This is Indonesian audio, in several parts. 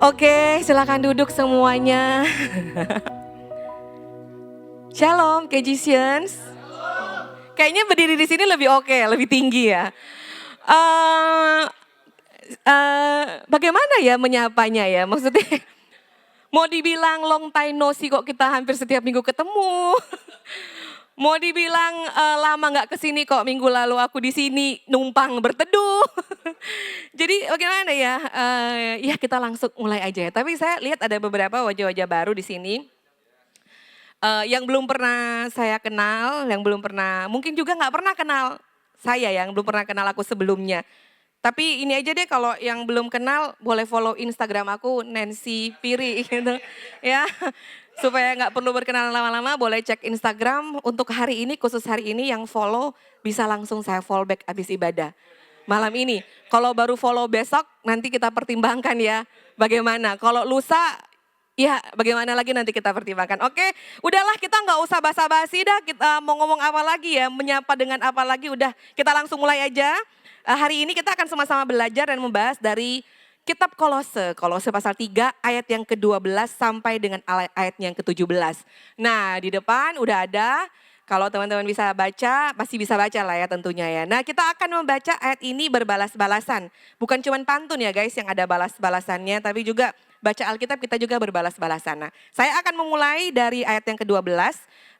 Oke, silakan duduk semuanya. Shalom, Kejisians. Kayaknya berdiri di sini lebih oke, lebih tinggi ya. Eh, Bagaimana ya menyapanya ya? Maksudnya mau dibilang long time no see kok kita hampir setiap minggu ketemu. Mau dibilang lama nggak kesini kok minggu lalu aku di sini numpang berteduh. Jadi bagaimana ya? Ya kita langsung mulai aja ya. Tapi saya lihat ada beberapa wajah-wajah baru di sini. Yang belum pernah saya kenal, yang belum pernah, mungkin juga nggak pernah kenal saya yang belum pernah kenal aku sebelumnya. Tapi ini aja deh kalau yang belum kenal boleh follow Instagram aku Nancy Piri gitu ya. Supaya nggak perlu berkenalan lama-lama boleh cek Instagram untuk hari ini khusus hari ini yang follow bisa langsung saya follow back abis ibadah. Malam ini, kalau baru follow besok nanti kita pertimbangkan ya bagaimana. Kalau lusa ya bagaimana lagi nanti kita pertimbangkan. Oke, udahlah kita nggak usah basa-basi dah, kita mau ngomong apa lagi ya, menyapa dengan apa lagi, udah kita langsung mulai aja. Hari ini kita akan sama-sama belajar dan membahas dari kitab Kolose. Kolose pasal 3 ayat yang ke-12 sampai dengan ayat yang ke-17. Nah di depan udah ada, kalau teman-teman bisa baca, pasti bisa baca lah ya tentunya ya. Nah kita akan membaca ayat ini berbalas-balasan. Bukan cuma pantun ya guys yang ada balas-balasannya, tapi juga baca Alkitab kita juga berbalas-balasan. Nah, saya akan memulai dari ayat yang ke-12,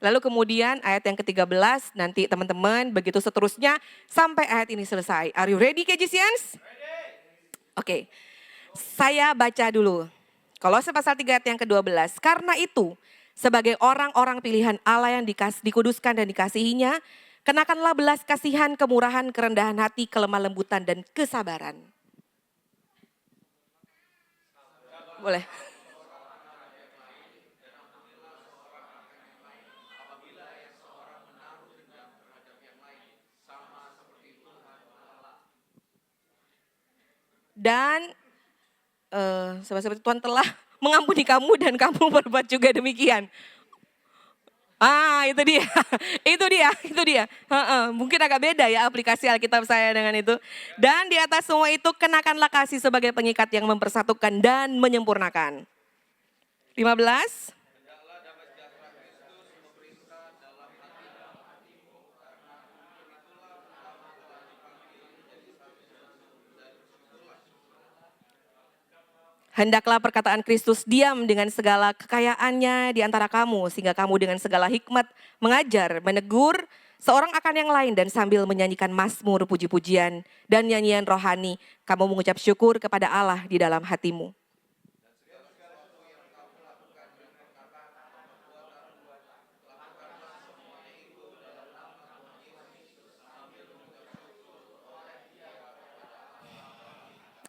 lalu kemudian ayat yang ke-13, nanti teman-teman begitu seterusnya sampai ayat ini selesai. Are you ready Kejisians? Oke, saya baca dulu. Kolose pasal 3 ayat yang ke-12. Karena itu, sebagai orang-orang pilihan Allah yang dikuduskan dan dikasihinya, kenakanlah belas kasihan, kemurahan, kerendahan hati, kelemah lembutan, dan kesabaran. Boleh. Dan sobat-sobat Tuhan telah mengampuni kamu dan kamu berbuat juga demikian. Itu dia, itu dia. Mungkin agak beda ya aplikasi Alkitab saya dengan itu. Dan di atas semua itu kenakanlah kasih sebagai pengikat yang mempersatukan dan menyempurnakan. 15. Hendaklah perkataan Kristus diam dengan segala kekayaannya di antara kamu, sehingga kamu dengan segala hikmat mengajar, menegur seorang akan yang lain dan sambil menyanyikan mazmur, puji-pujian dan nyanyian rohani, kamu mengucap syukur kepada Allah di dalam hatimu.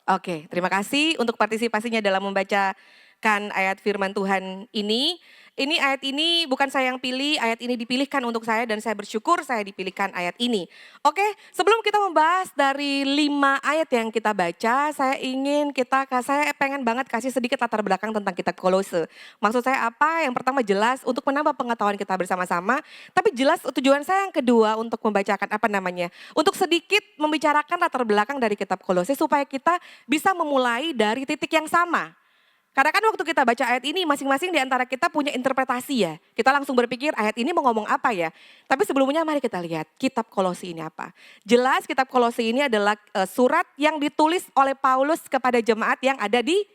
Oke, terima kasih untuk partisipasinya dalam membacakan ayat firman Tuhan ini. Ini ayat ini bukan saya yang pilih, ayat ini dipilihkan untuk saya dan saya bersyukur saya dipilihkan ayat ini. Oke, sebelum kita membahas dari 5 ayat yang kita baca, saya pengen banget kasih sedikit latar belakang tentang kitab Kolose. Maksud saya apa? Yang pertama jelas untuk menambah pengetahuan kita bersama-sama, tapi jelas tujuan saya yang kedua untuk membacakan untuk sedikit membicarakan latar belakang dari kitab Kolose supaya kita bisa memulai dari titik yang sama. Karena kan waktu kita baca ayat ini masing-masing di antara kita punya interpretasi ya. Kita langsung berpikir ayat ini mau ngomong apa ya. Tapi sebelumnya mari kita lihat kitab Kolose ini apa. Jelas kitab Kolose ini adalah surat yang ditulis oleh Paulus kepada jemaat yang ada di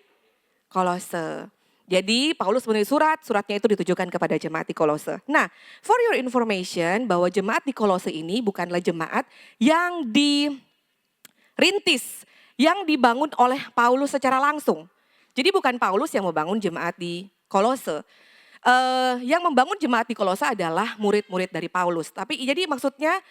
Kolose. Jadi Paulus menulis suratnya itu ditujukan kepada jemaat di Kolose. Nah, for your information bahwa jemaat di Kolose ini bukanlah jemaat yang dirintis, yang dibangun oleh Paulus secara langsung. Jadi bukan Paulus yang membangun jemaat di Kolose. Yang membangun jemaat di Kolose adalah murid-murid dari Paulus. Tapi jadi maksudnya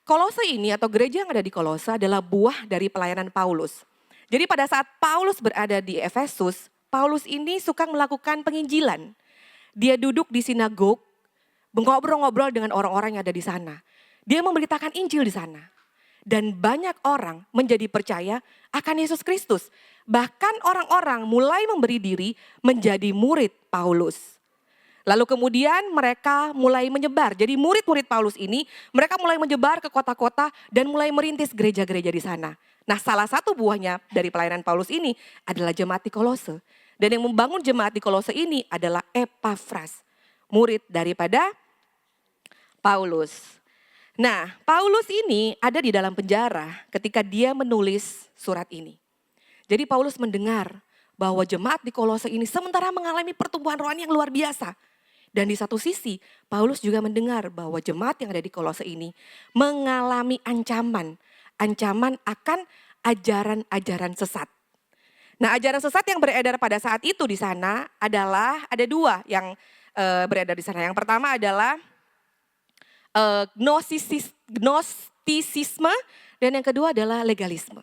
Kolose ini atau gereja yang ada di Kolose adalah buah dari pelayanan Paulus. Jadi pada saat Paulus berada di Efesus, Paulus ini suka melakukan penginjilan. Dia duduk di sinagog, ngobrol-ngobrol dengan orang-orang yang ada di sana. Dia memberitakan Injil di sana. Dan banyak orang menjadi percaya akan Yesus Kristus. Bahkan orang-orang mulai memberi diri menjadi murid Paulus. Lalu kemudian mereka mulai menyebar. Jadi murid-murid Paulus ini mereka mulai menyebar ke kota-kota dan mulai merintis gereja-gereja di sana. Nah salah satu buahnya dari pelayanan Paulus ini adalah jemaat di Kolose. Dan yang membangun jemaat di Kolose ini adalah Epafras, murid daripada Paulus. Nah, Paulus ini ada di dalam penjara ketika dia menulis surat ini. Jadi Paulus mendengar bahwa jemaat di Kolose ini sementara mengalami pertumbuhan rohani yang luar biasa. Dan di satu sisi, Paulus juga mendengar bahwa jemaat yang ada di Kolose ini mengalami ancaman akan ajaran-ajaran sesat. Nah, ajaran sesat yang beredar pada saat itu di sana adalah ada dua yang beredar di sana. Yang pertama adalah gnostisisme dan yang kedua adalah legalisme.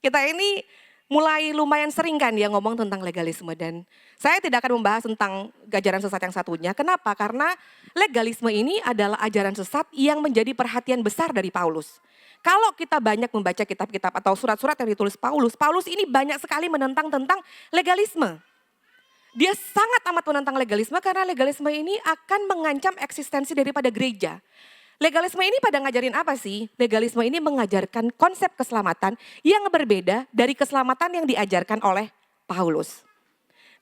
Kita ini mulai lumayan sering kan dia ngomong tentang legalisme dan saya tidak akan membahas tentang ajaran sesat yang satunya. Kenapa? Karena legalisme ini adalah ajaran sesat yang menjadi perhatian besar dari Paulus. Kalau kita banyak membaca kitab-kitab atau surat-surat yang ditulis Paulus, Paulus ini banyak sekali menentang tentang legalisme. Dia sangat amat menentang legalisme karena legalisme ini akan mengancam eksistensi daripada gereja. Legalisme ini pada ngajarin apa sih? Legalisme ini mengajarkan konsep keselamatan yang berbeda dari keselamatan yang diajarkan oleh Paulus.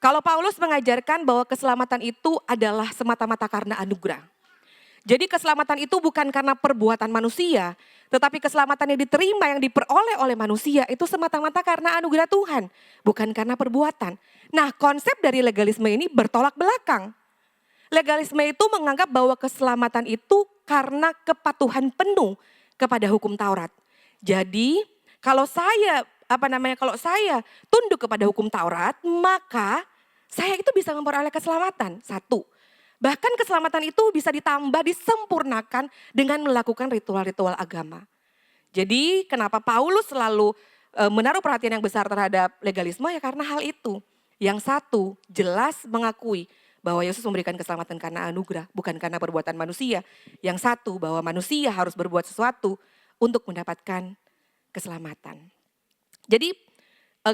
Kalau Paulus mengajarkan bahwa keselamatan itu adalah semata-mata karena anugerah. Jadi keselamatan itu bukan karena perbuatan manusia, tetapi keselamatan yang diterima, yang diperoleh oleh manusia itu semata-mata karena anugerah Tuhan, bukan karena perbuatan. Nah, konsep dari legalisme ini bertolak belakang. Legalisme itu menganggap bahwa keselamatan itu karena kepatuhan penuh kepada hukum Taurat. Jadi kalau saya tunduk kepada hukum Taurat, maka saya itu bisa memperoleh keselamatan. Satu, bahkan keselamatan itu bisa ditambah, disempurnakan dengan melakukan ritual-ritual agama. Jadi kenapa Paulus selalu menaruh perhatian yang besar terhadap legalisme ya karena hal itu. Yang satu, jelas mengakui bahwa Yesus memberikan keselamatan karena anugerah, bukan karena perbuatan manusia. Yang satu, bahwa manusia harus berbuat sesuatu untuk mendapatkan keselamatan. Jadi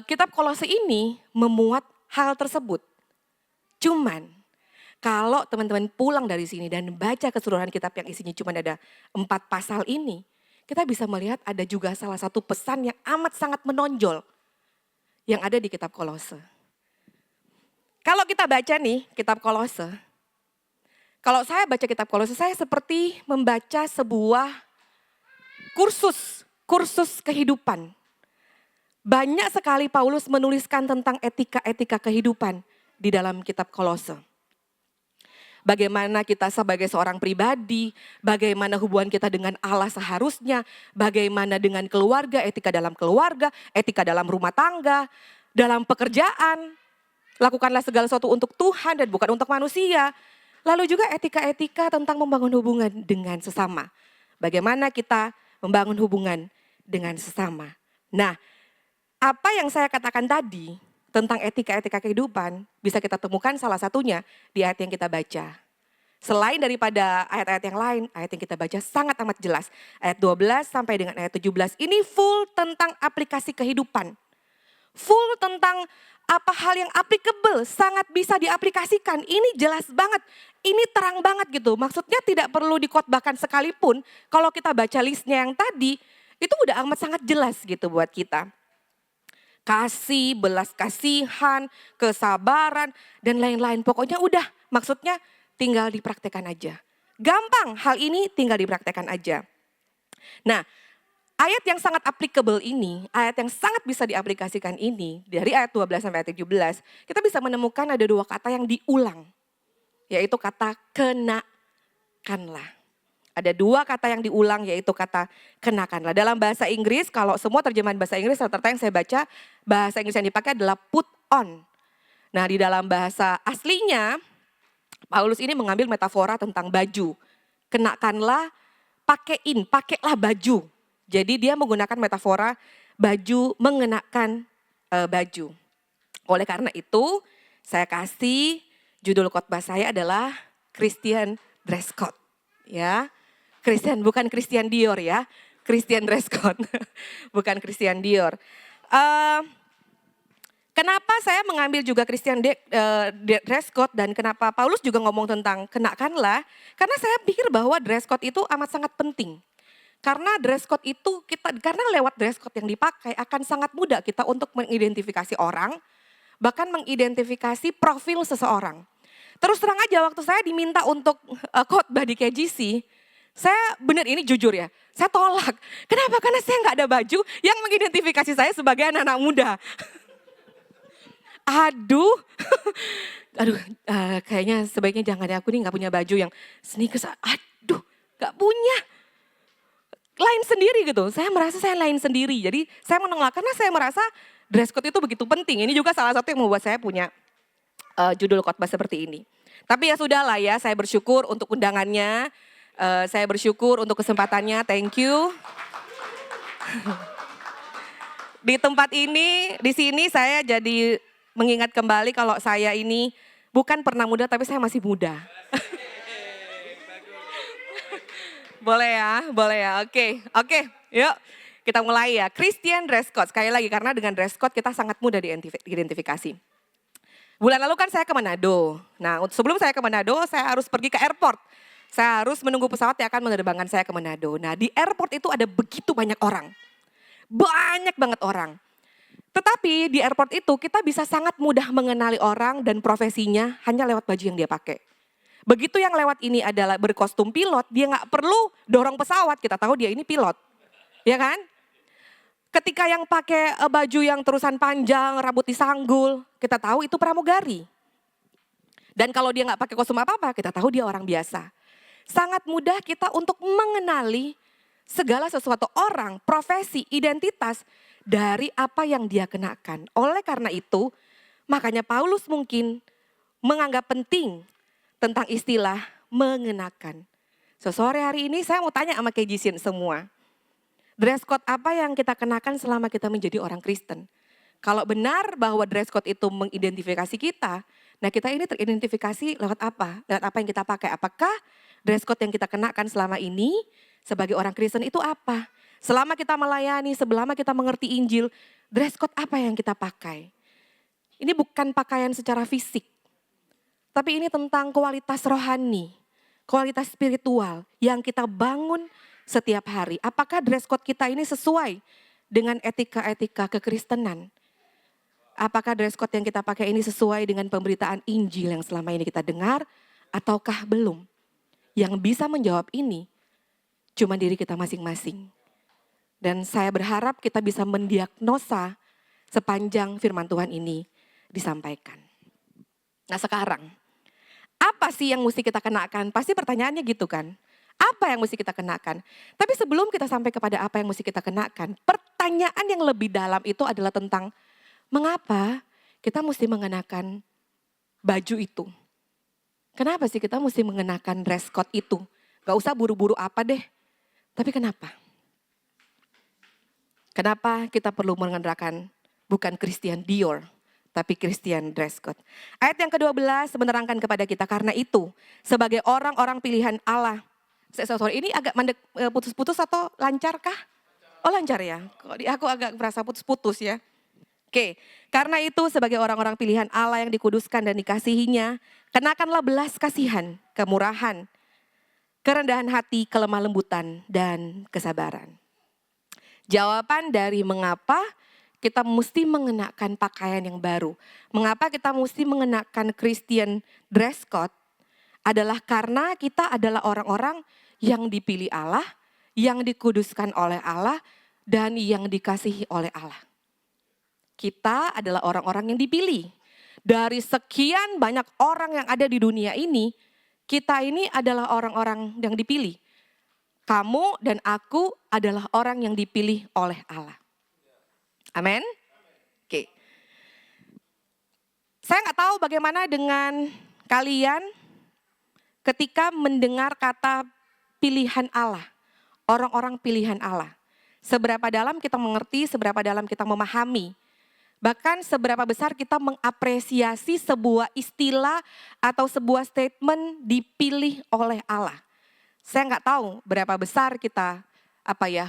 kitab Kolose ini memuat hal tersebut. Cuman kalau teman-teman pulang dari sini dan baca keseluruhan kitab yang isinya cuma ada 4 pasal ini, kita bisa melihat ada juga salah satu pesan yang amat sangat menonjol yang ada di kitab Kolose. Kalau kita baca nih kitab Kolose, kalau saya baca kitab Kolose, saya seperti membaca sebuah kursus kehidupan. Banyak sekali Paulus menuliskan tentang etika-etika kehidupan di dalam kitab Kolose. Bagaimana kita sebagai seorang pribadi, bagaimana hubungan kita dengan Allah seharusnya, bagaimana dengan keluarga, etika dalam rumah tangga, dalam pekerjaan. Lakukanlah segala sesuatu untuk Tuhan dan bukan untuk manusia. Lalu juga etika-etika tentang membangun hubungan dengan sesama. Bagaimana kita membangun hubungan dengan sesama. Nah, apa yang saya katakan tadi tentang etika-etika kehidupan bisa kita temukan salah satunya di ayat yang kita baca. Selain daripada ayat-ayat yang lain, ayat yang kita baca sangat amat jelas. Ayat 12 sampai dengan ayat 17 ini full tentang aplikasi kehidupan. Full tentang apa hal yang applicable, sangat bisa diaplikasikan. Ini jelas banget, ini terang banget gitu. Maksudnya tidak perlu dikotbahkan sekalipun. Kalau kita baca listnya yang tadi, itu udah amat sangat jelas gitu buat kita. Kasih, belas kasihan, kesabaran, dan lain-lain. Pokoknya udah, maksudnya tinggal dipraktekkan aja. Gampang, hal ini tinggal dipraktekkan aja. Nah, ayat yang sangat applicable ini, ayat yang sangat bisa diaplikasikan ini, dari ayat 12 sampai ayat 17, kita bisa menemukan ada 2 kata yang diulang. Yaitu kata kenakanlah. Ada 2 kata yang diulang yaitu kata kenakanlah. Dalam bahasa Inggris, kalau semua terjemahan bahasa Inggris rata-rata yang saya baca, bahasa Inggris yang dipakai adalah put on. Nah, di dalam bahasa aslinya, Paulus ini mengambil metafora tentang baju. Kenakanlah, pakailah baju. Jadi dia menggunakan metafora baju, mengenakan baju. Oleh karena itu, saya kasih judul khotbah saya adalah Christian Dress Code. Ya, Christian, bukan Christian Dior ya, Christian Dress Code, bukan Christian Dior. Kenapa saya mengambil juga Christian dress code dan kenapa Paulus juga ngomong tentang kenakanlah? Karena saya pikir bahwa dress code itu amat sangat penting. Karena dress code itu karena lewat dress code yang dipakai akan sangat mudah kita untuk mengidentifikasi orang, bahkan mengidentifikasi profil seseorang. Terus terang aja waktu saya diminta untuk khotbah di KGC, saya benar ini jujur ya, saya tolak. Kenapa? Karena saya nggak ada baju yang mengidentifikasi saya sebagai anak-anak muda. Aduh, aduh, kayaknya sebaiknya jangan deh, aku nih nggak punya baju yang sneakers. Aduh, nggak punya. Lain sendiri gitu, saya merasa saya lain sendiri. Jadi saya menolak karena saya merasa dress code itu begitu penting. Ini juga salah satu yang membuat saya punya judul khotbah seperti ini. Tapi ya sudahlah ya, saya bersyukur untuk undangannya, saya bersyukur untuk kesempatannya, thank you. Di tempat ini, di sini saya jadi mengingat kembali kalau saya ini bukan pernah muda tapi saya masih muda. Boleh ya, oke, yuk kita mulai ya. Christian dress code, sekali lagi karena dengan dress code kita sangat mudah diidentifikasi. Bulan lalu kan saya ke Manado. Nah sebelum saya ke Manado saya harus pergi ke airport. Saya harus menunggu pesawat yang akan menerbangkan saya ke Manado. Nah di airport itu ada begitu banyak orang. Banyak banget orang. Tetapi di airport itu kita bisa sangat mudah mengenali orang dan profesinya hanya lewat baju yang dia pakai. Begitu yang lewat ini adalah berkostum pilot, dia nggak perlu dorong pesawat, kita tahu dia ini pilot. Ya kan? Ketika yang pakai baju yang terusan panjang, rambut disanggul, kita tahu itu pramugari. Dan kalau dia nggak pakai kostum apa-apa, kita tahu dia orang biasa. Sangat mudah kita untuk mengenali segala sesuatu orang, profesi, identitas dari apa yang dia kenakan. Oleh karena itu, makanya Paulus mungkin menganggap penting tentang istilah mengenakan. So, sore hari ini saya mau tanya sama KGC semua. Dress code apa yang kita kenakan selama kita menjadi orang Kristen? Kalau benar bahwa dress code itu mengidentifikasi kita, nah kita ini teridentifikasi lewat apa? Lewat apa yang kita pakai? Apakah dress code yang kita kenakan selama ini sebagai orang Kristen itu apa? Selama kita melayani, selama kita mengerti Injil, dress code apa yang kita pakai? Ini bukan pakaian secara fisik. Tapi ini tentang kualitas rohani, kualitas spiritual yang kita bangun setiap hari. Apakah dress code kita ini sesuai dengan etika-etika kekristenan? Apakah dress code yang kita pakai ini sesuai dengan pemberitaan Injil yang selama ini kita dengar ataukah belum? Yang bisa menjawab ini cuma diri kita masing-masing. Dan saya berharap kita bisa mendiagnosa sepanjang firman Tuhan ini disampaikan. Nah sekarang, apa sih yang mesti kita kenakan? Pasti pertanyaannya gitu kan. Apa yang mesti kita kenakan? Tapi sebelum kita sampai kepada apa yang mesti kita kenakan, pertanyaan yang lebih dalam itu adalah tentang mengapa kita mesti mengenakan baju itu? Kenapa sih kita mesti mengenakan dress code itu? Gak usah buru-buru apa deh. Tapi kenapa? Kenapa kita perlu mengenakan bukan Christian Dior, tapi Christian dress code? Ayat yang ke-12 menerangkan kepada kita, karena itu sebagai orang-orang pilihan Allah. Sorry, ini agak putus-putus atau lancarkah? Oh lancar ya, kok di aku agak merasa putus-putus ya. Oke, karena itu sebagai orang-orang pilihan Allah yang dikuduskan dan dikasihinya, kenakanlah belas kasihan, kemurahan, kerendahan hati, kelemah lembutan, dan kesabaran. Jawaban dari mengapa kita mesti mengenakan pakaian yang baru, mengapa kita mesti mengenakan Christian dress code, adalah karena kita adalah orang-orang yang dipilih Allah, yang dikuduskan oleh Allah, dan yang dikasihi oleh Allah. Kita adalah orang-orang yang dipilih. Dari sekian banyak orang yang ada di dunia ini, kita ini adalah orang-orang yang dipilih. Kamu dan aku adalah orang yang dipilih oleh Allah. Amin? Oke. Saya nggak tahu bagaimana dengan kalian ketika mendengar kata pilihan Allah. Orang-orang pilihan Allah. Seberapa dalam kita mengerti, seberapa dalam kita memahami. Bahkan seberapa besar kita mengapresiasi sebuah istilah atau sebuah statement dipilih oleh Allah. Saya nggak tahu berapa besar kita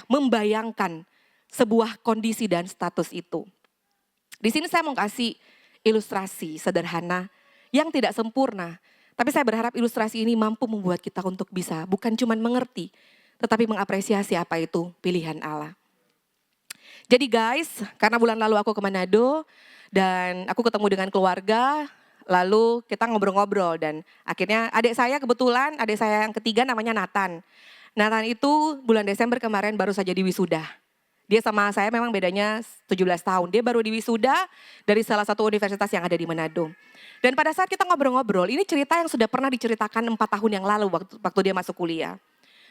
membayangkan sebuah kondisi dan status itu. Di sini saya mau kasih ilustrasi sederhana yang tidak sempurna. Tapi saya berharap ilustrasi ini mampu membuat kita untuk bisa bukan cuma mengerti, tetapi mengapresiasi apa itu pilihan Allah. Jadi guys, karena bulan lalu aku ke Manado, Dan aku ketemu dengan keluarga, lalu kita ngobrol-ngobrol dan akhirnya adik saya yang ketiga namanya Nathan. Nathan itu bulan Desember kemarin baru saja diwisuda. Dia sama saya memang bedanya 17 tahun. Dia baru diwisuda dari salah satu universitas yang ada di Manado. Dan pada saat kita ngobrol-ngobrol, ini cerita yang sudah pernah diceritakan 4 tahun yang lalu waktu dia masuk kuliah.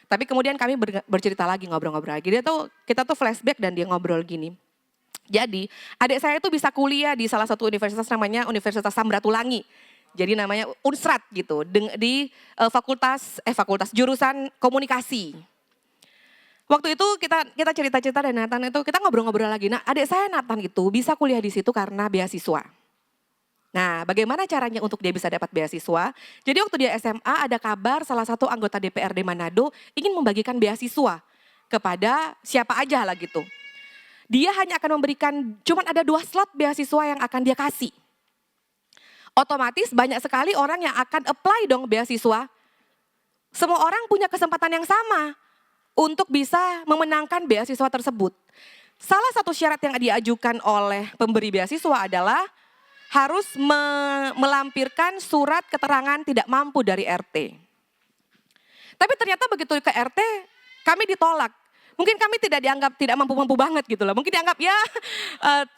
Tapi kemudian kami bercerita lagi, ngobrol-ngobrol lagi. Kita tuh flashback dan dia ngobrol gini. Jadi adik saya itu bisa kuliah di salah satu universitas namanya Universitas Samratulangi. Jadi namanya Unsrat gitu, di fakultas jurusan komunikasi. Waktu itu kita cerita-cerita dan Nathan itu kita ngobrol-ngobrol lagi. Nah, adik saya Nathan itu bisa kuliah di situ karena beasiswa. Nah, bagaimana caranya untuk dia bisa dapat beasiswa? Jadi waktu dia SMA ada kabar salah satu anggota DPRD Manado ingin membagikan beasiswa kepada siapa aja lah gitu. Dia hanya akan memberikan, cuman ada 2 slot beasiswa yang akan dia kasih. Otomatis banyak sekali orang yang akan apply dong beasiswa. Semua orang punya kesempatan yang sama untuk bisa memenangkan beasiswa tersebut. Salah satu syarat yang diajukan oleh pemberi beasiswa adalah harus melampirkan surat keterangan tidak mampu dari RT. Tapi ternyata begitu ke RT, kami ditolak. Mungkin kami tidak dianggap tidak mampu-mampu banget gitu loh. Mungkin dianggap ya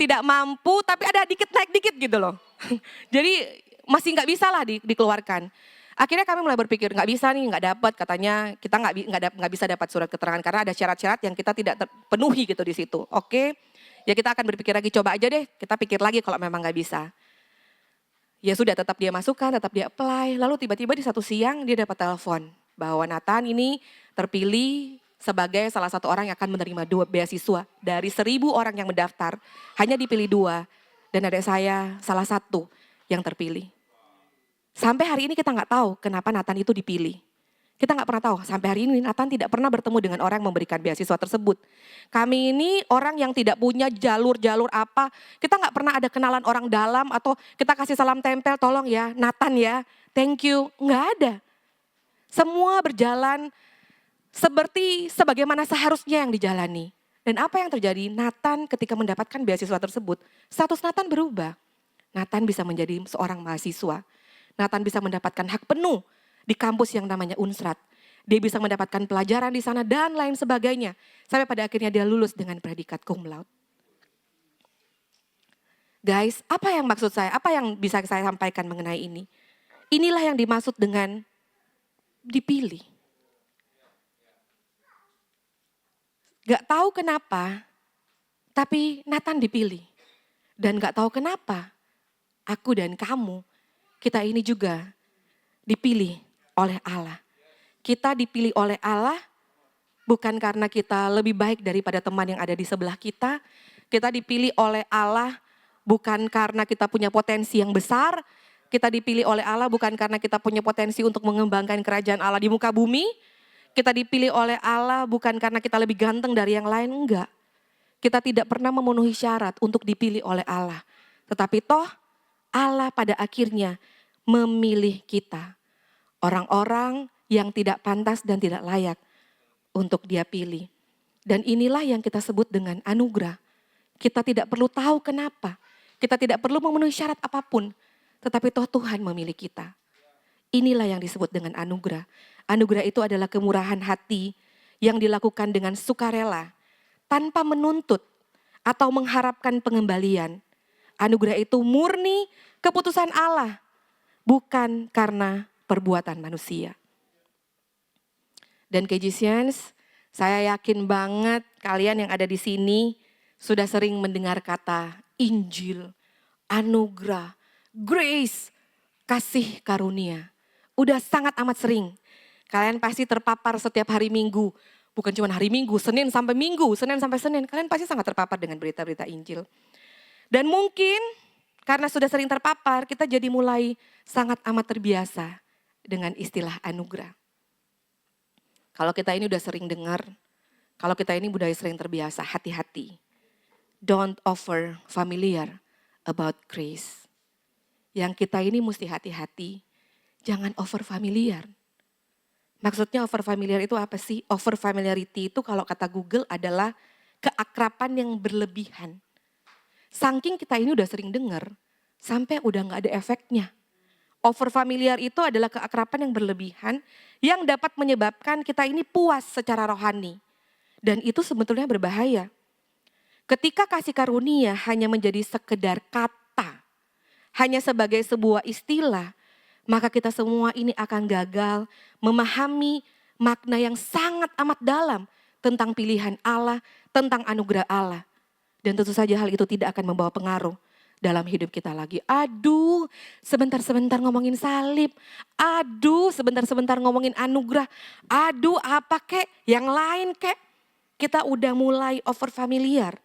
tidak mampu tapi ada dikit naik dikit gitu loh. Jadi masih nggak bisa lah dikeluarkan. Akhirnya kami mulai berpikir nggak bisa nih, nggak dapat katanya kita nggak bisa dapat surat keterangan karena ada syarat-syarat yang kita tidak terpenuhi gitu di situ. Oke, ya kita akan berpikir lagi, coba aja deh kita pikir lagi kalau memang nggak bisa. Ya sudah, tetap dia masukkan, tetap dia apply. Lalu tiba-tiba di satu siang dia dapat telepon bahwa Nathan ini terpilih sebagai salah satu orang yang akan menerima 2 beasiswa. Dari 1.000 orang yang mendaftar, hanya dipilih 2. Dan adik saya salah satu yang terpilih. Sampai hari ini kita nggak tahu kenapa Nathan itu dipilih. Kita nggak pernah tahu, sampai hari ini Nathan tidak pernah bertemu dengan orang yang memberikan beasiswa tersebut. Kami ini orang yang tidak punya jalur-jalur apa, kita nggak pernah ada kenalan orang dalam atau kita kasih salam tempel, tolong ya Nathan ya, thank you, nggak ada. Semua berjalan seperti sebagaimana seharusnya yang dijalani. Dan apa yang terjadi? Nathan ketika mendapatkan beasiswa tersebut, status Nathan berubah. Nathan bisa menjadi seorang mahasiswa. Nathan bisa mendapatkan hak penuh di kampus yang namanya Unsrat. Dia bisa mendapatkan pelajaran di sana dan lain sebagainya. Sampai pada akhirnya dia lulus dengan predikat cum laude. Guys, apa yang maksud saya? Apa yang bisa saya sampaikan mengenai ini? Inilah yang dimaksud dengan dipilih. Gak tahu kenapa, tapi Nathan dipilih. Dan gak tahu kenapa, aku dan kamu, kita ini juga dipilih oleh Allah. Kita dipilih oleh Allah bukan karena kita lebih baik daripada teman yang ada di sebelah kita. Kita dipilih oleh Allah bukan karena kita punya potensi yang besar. Kita dipilih oleh Allah bukan karena kita punya potensi untuk mengembangkan kerajaan Allah di muka bumi. Kita dipilih oleh Allah bukan karena kita lebih ganteng dari yang lain, enggak. Kita tidak pernah memenuhi syarat untuk dipilih oleh Allah. Tetapi toh Allah pada akhirnya memilih kita. Orang-orang yang tidak pantas dan tidak layak untuk dia pilih. Dan inilah yang kita sebut dengan anugerah. Kita tidak perlu tahu kenapa. Kita tidak perlu memenuhi syarat apapun. Tetapi toh Tuhan memilih kita. Inilah yang disebut dengan anugerah. Anugerah itu adalah kemurahan hati yang dilakukan dengan sukarela. Tanpa menuntut atau mengharapkan pengembalian. Anugerah itu murni keputusan Allah. Bukan karena perbuatan manusia. Dan KGCians, saya yakin banget kalian yang ada di sini sudah sering mendengar kata Injil, anugerah, grace, kasih karunia. Udah sangat amat sering. Kalian pasti terpapar setiap hari Minggu. Bukan cuma hari Minggu, Senin sampai Minggu, Senin sampai Senin. Kalian pasti sangat terpapar dengan berita-berita Injil. Dan mungkin karena sudah sering terpapar, kita jadi mulai sangat amat terbiasa dengan istilah anugerah. Kalau kita ini udah sering dengar, kalau kita ini udah sering terbiasa, hati-hati. Don't over familiar about grace. Yang kita ini mesti hati-hati, jangan over familiar. Maksudnya over familiar itu apa sih? Over familiarity itu kalau kata Google adalah keakraban yang berlebihan. Saking kita ini udah sering dengar, sampai udah gak ada efeknya. Over familiar itu adalah keakraban yang berlebihan yang dapat menyebabkan kita ini puas secara rohani. Dan itu sebetulnya berbahaya. Ketika kasih karunia hanya menjadi sekedar kata, hanya sebagai sebuah istilah, maka kita semua ini akan gagal memahami makna yang sangat amat dalam tentang pilihan Allah, tentang anugerah Allah. Dan tentu saja hal itu tidak akan membawa pengaruh dalam hidup kita lagi. Aduh, sebentar-sebentar ngomongin salib. Aduh, sebentar-sebentar ngomongin anugerah. Aduh, apa kek, yang lain kek. Kita udah mulai over familiar.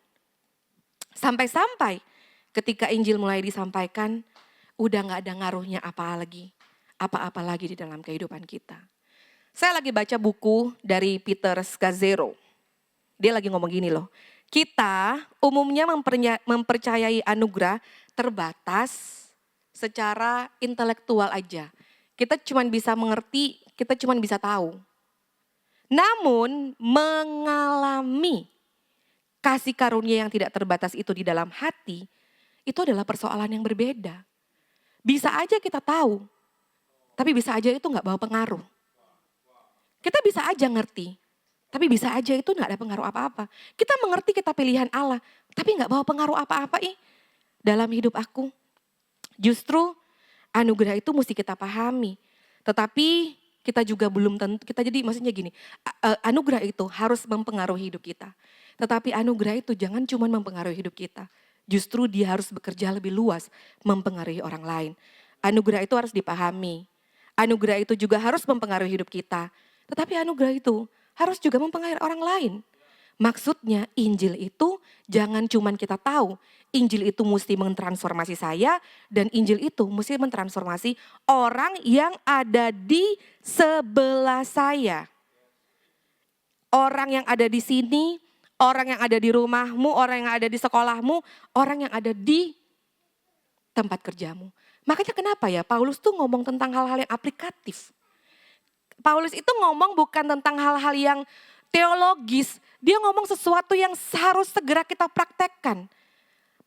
Sampai-sampai ketika Injil mulai disampaikan, udah gak ada ngaruhnya apa-apa lagi di dalam kehidupan kita. Saya lagi baca buku dari Peter Scazzero. Dia lagi ngomong gini loh. Kita umumnya mempercayai anugerah terbatas secara intelektual aja. Kita cuma bisa mengerti, kita cuma bisa tahu. Namun mengalami kasih karunia yang tidak terbatas itu di dalam hati, itu adalah persoalan yang berbeda. Bisa aja kita tahu, tapi bisa aja itu gak bawa pengaruh. Kita bisa aja ngerti, tapi bisa aja itu gak ada pengaruh apa-apa. Kita mengerti kita pilihan Allah, tapi gak bawa pengaruh apa-apa dalam hidup aku. Justru anugerah itu mesti kita pahami. Tetapi kita juga belum tentu, kita jadi maksudnya gini, anugerah itu harus mempengaruhi hidup kita. Tetapi anugerah itu jangan cuma mempengaruhi hidup kita. Justru dia harus bekerja lebih luas, mempengaruhi orang lain. Anugerah itu harus dipahami. Anugerah itu juga harus mempengaruhi hidup kita. Tetapi anugerah itu harus juga mempengaruhi orang lain. Maksudnya Injil itu jangan cuman kita tahu. Injil itu mesti mentransformasi saya dan Injil itu mesti mentransformasi orang yang ada di sebelah saya. Orang yang ada di sini, orang yang ada di rumahmu, orang yang ada di sekolahmu, orang yang ada di tempat kerjamu. Makanya kenapa ya Paulus tuh ngomong tentang hal-hal yang aplikatif. Paulus itu ngomong bukan tentang hal-hal yang teologis. Dia ngomong sesuatu yang harus segera kita praktekkan.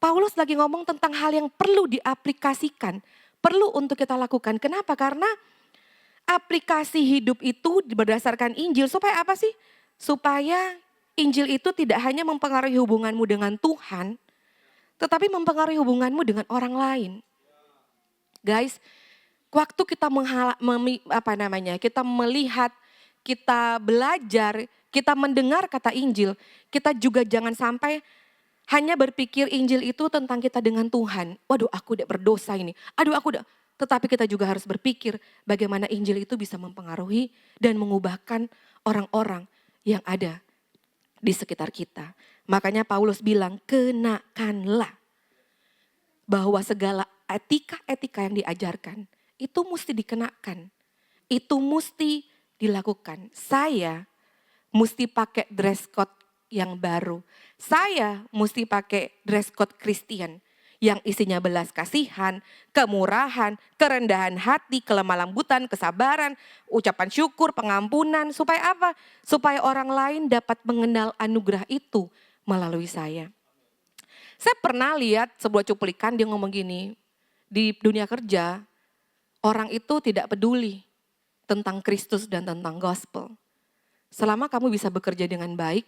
Paulus lagi ngomong tentang hal yang perlu diaplikasikan. Perlu untuk kita lakukan. Kenapa? Karena aplikasi hidup itu berdasarkan Injil. Supaya apa sih? Supaya Injil itu tidak hanya mempengaruhi hubunganmu dengan Tuhan. Tetapi mempengaruhi hubunganmu dengan orang lain. Guys, waktu kita kita melihat, kita belajar, kita mendengar kata Injil, kita juga jangan sampai hanya berpikir Injil itu tentang kita dengan Tuhan. Waduh, aku udah berdosa ini. Tetapi kita juga harus berpikir bagaimana Injil itu bisa mempengaruhi dan mengubahkan orang-orang yang ada di sekitar kita. Makanya Paulus bilang, kenakanlah bahwa segala etika-etika yang diajarkan itu mesti dikenakan, itu mesti dilakukan. Saya mesti pakai dress code yang baru. Saya mesti pakai dress code Kristen yang isinya belas kasihan, kemurahan, kerendahan hati, kelemah lembutan, kesabaran, ucapan syukur, pengampunan. Supaya apa? Supaya orang lain dapat mengenal anugerah itu melalui saya. Saya pernah lihat sebuah cuplikan, dia ngomong gini, di dunia kerja, orang itu tidak peduli tentang Kristus dan tentang gospel. Selama kamu bisa bekerja dengan baik,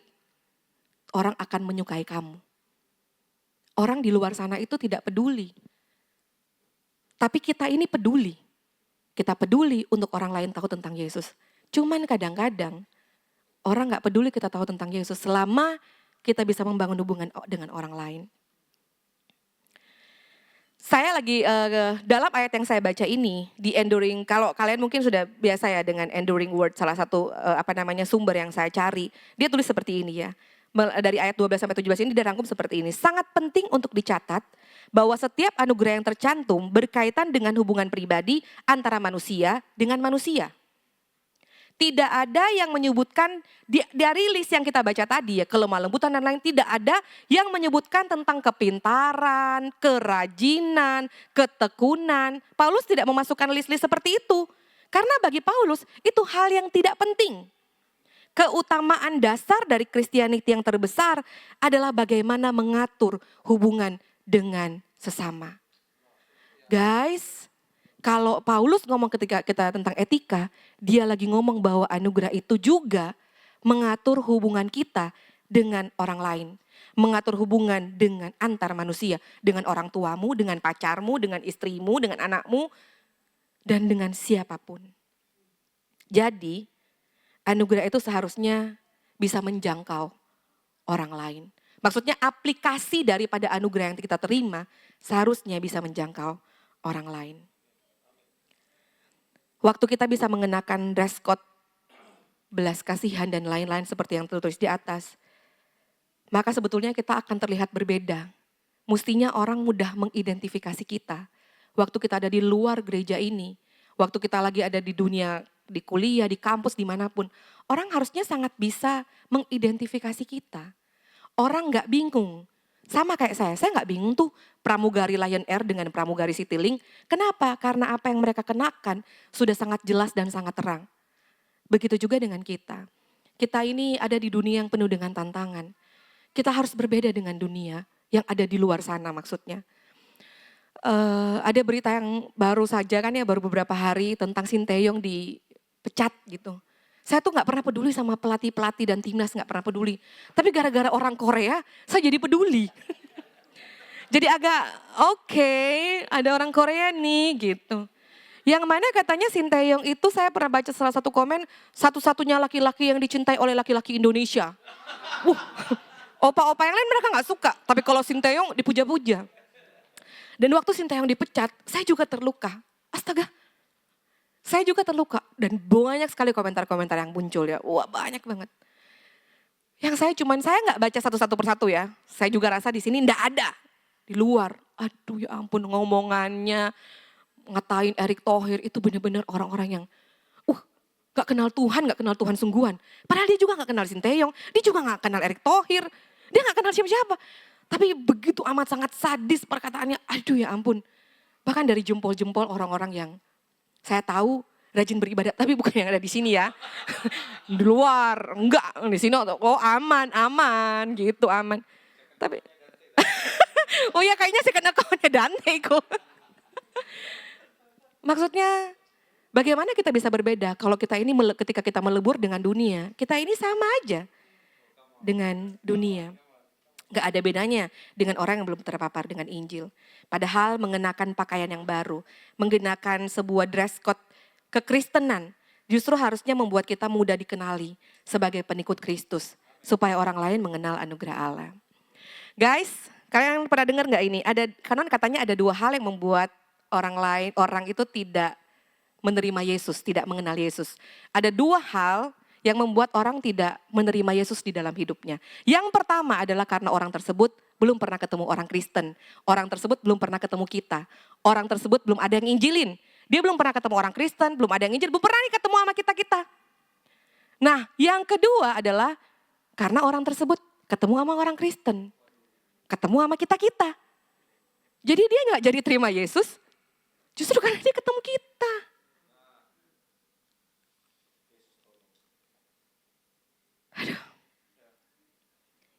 orang akan menyukai kamu. Orang di luar sana itu tidak peduli. Tapi kita ini peduli. Kita peduli untuk orang lain tahu tentang Yesus. Cuman kadang-kadang orang gak peduli kita tahu tentang Yesus selama kita bisa membangun hubungan dengan orang lain. Saya lagi dalam ayat yang saya baca ini di Enduring, kalau kalian mungkin sudah biasa ya dengan Enduring Word, salah satu sumber yang saya cari. Dia tulis seperti ini ya. Dari ayat 12 sampai 17 ini dirangkum seperti ini. Sangat penting untuk dicatat bahwa setiap anugerah yang tercantum berkaitan dengan hubungan pribadi antara manusia dengan manusia. Tidak ada yang menyebutkan, dari list yang kita baca tadi ya, kelemah lembutan dan lain, tidak ada yang menyebutkan tentang kepintaran, kerajinan, ketekunan. Paulus tidak memasukkan list-list seperti itu. Karena bagi Paulus itu hal yang tidak penting. Keutamaan dasar dari Christianity yang terbesar adalah bagaimana mengatur hubungan dengan sesama. Guys, kalau Paulus ngomong ketika kita tentang etika, dia lagi ngomong bahwa anugerah itu juga mengatur hubungan kita dengan orang lain. Mengatur hubungan dengan antar manusia, dengan orang tuamu, dengan pacarmu, dengan istrimu, dengan anakmu, dan dengan siapapun. Jadi, anugerah itu seharusnya bisa menjangkau orang lain. Maksudnya aplikasi daripada anugerah yang kita terima seharusnya bisa menjangkau orang lain. Waktu kita bisa mengenakan dress code, belas kasihan dan lain-lain seperti yang tertulis di atas, maka sebetulnya kita akan terlihat berbeda. Mestinya orang mudah mengidentifikasi kita. Waktu kita ada di luar gereja ini, waktu kita lagi ada di dunia, di kuliah, di kampus, dimanapun, orang harusnya sangat bisa mengidentifikasi kita. Orang gak bingung. Sama kayak saya gak bingung tuh pramugari Lion Air dengan pramugari Citylink. Kenapa? Karena apa yang mereka kenakan sudah sangat jelas dan sangat terang. Begitu juga dengan kita. Kita ini ada di dunia yang penuh dengan tantangan. Kita harus berbeda dengan dunia yang ada di luar sana maksudnya. Ada berita yang baru saja kan ya, baru beberapa hari tentang Sinteyong dipecat gitu. Saya tuh gak pernah peduli sama pelatih-pelatih dan timnas, gak pernah peduli. Tapi gara-gara orang Korea, saya jadi peduli. Jadi agak oke, ada orang Korea nih gitu. Yang mana katanya Sinteyong itu saya pernah baca salah satu komen, satu-satunya laki-laki yang dicintai oleh laki-laki Indonesia. Opa-opa yang lain mereka gak suka, tapi kalau Sinteyong dipuja-puja. Dan waktu Sinteyong dipecat, saya juga terluka. Astaga. Saya juga terluka dan banyak sekali komentar-komentar yang muncul ya. Wah banyak banget. Yang saya gak baca satu-satu persatu ya. Saya juga rasa di sini nggak ada. Di luar, aduh ya ampun ngomongannya. Ngatain Erick Thohir itu benar-benar orang-orang yang gak kenal Tuhan sungguhan. Padahal dia juga gak kenal Sinteyong, dia juga gak kenal Erick Thohir. Dia gak kenal siapa-siapa. Tapi begitu amat sangat sadis perkataannya, aduh ya ampun. Bahkan dari jempol-jempol orang-orang yang saya tahu rajin beribadah, tapi bukan yang ada di sini ya. Di luar, enggak. Di sini aman gitu, aman. Tapi, oh ya kayaknya saya kenal kawannya Dante kok. Maksudnya, bagaimana kita bisa berbeda kalau kita ini ketika kita melebur dengan dunia, kita ini sama aja dengan dunia. Gak ada bedanya dengan orang yang belum terpapar dengan Injil. Padahal mengenakan pakaian yang baru, mengenakan sebuah dress code kekristenan, justru harusnya membuat kita mudah dikenali sebagai pengikut Kristus. Supaya orang lain mengenal anugerah Allah. Guys, kalian pernah dengar gak ini? Kanon katanya ada 2 hal yang membuat orang itu tidak menerima Yesus, tidak mengenal Yesus. Ada 2 hal yang membuat orang tidak menerima Yesus di dalam hidupnya. Yang pertama adalah karena orang tersebut belum pernah ketemu orang Kristen. Orang tersebut belum pernah ketemu kita. Orang tersebut belum ada yang injilin. Dia belum pernah ketemu orang Kristen, belum ada yang injil, belum pernah nih ketemu sama kita-kita. Nah yang kedua adalah karena orang tersebut ketemu sama orang Kristen. Ketemu sama kita-kita. Jadi dia gak jadi terima Yesus, justru karena dia ketemu kita. Aduh.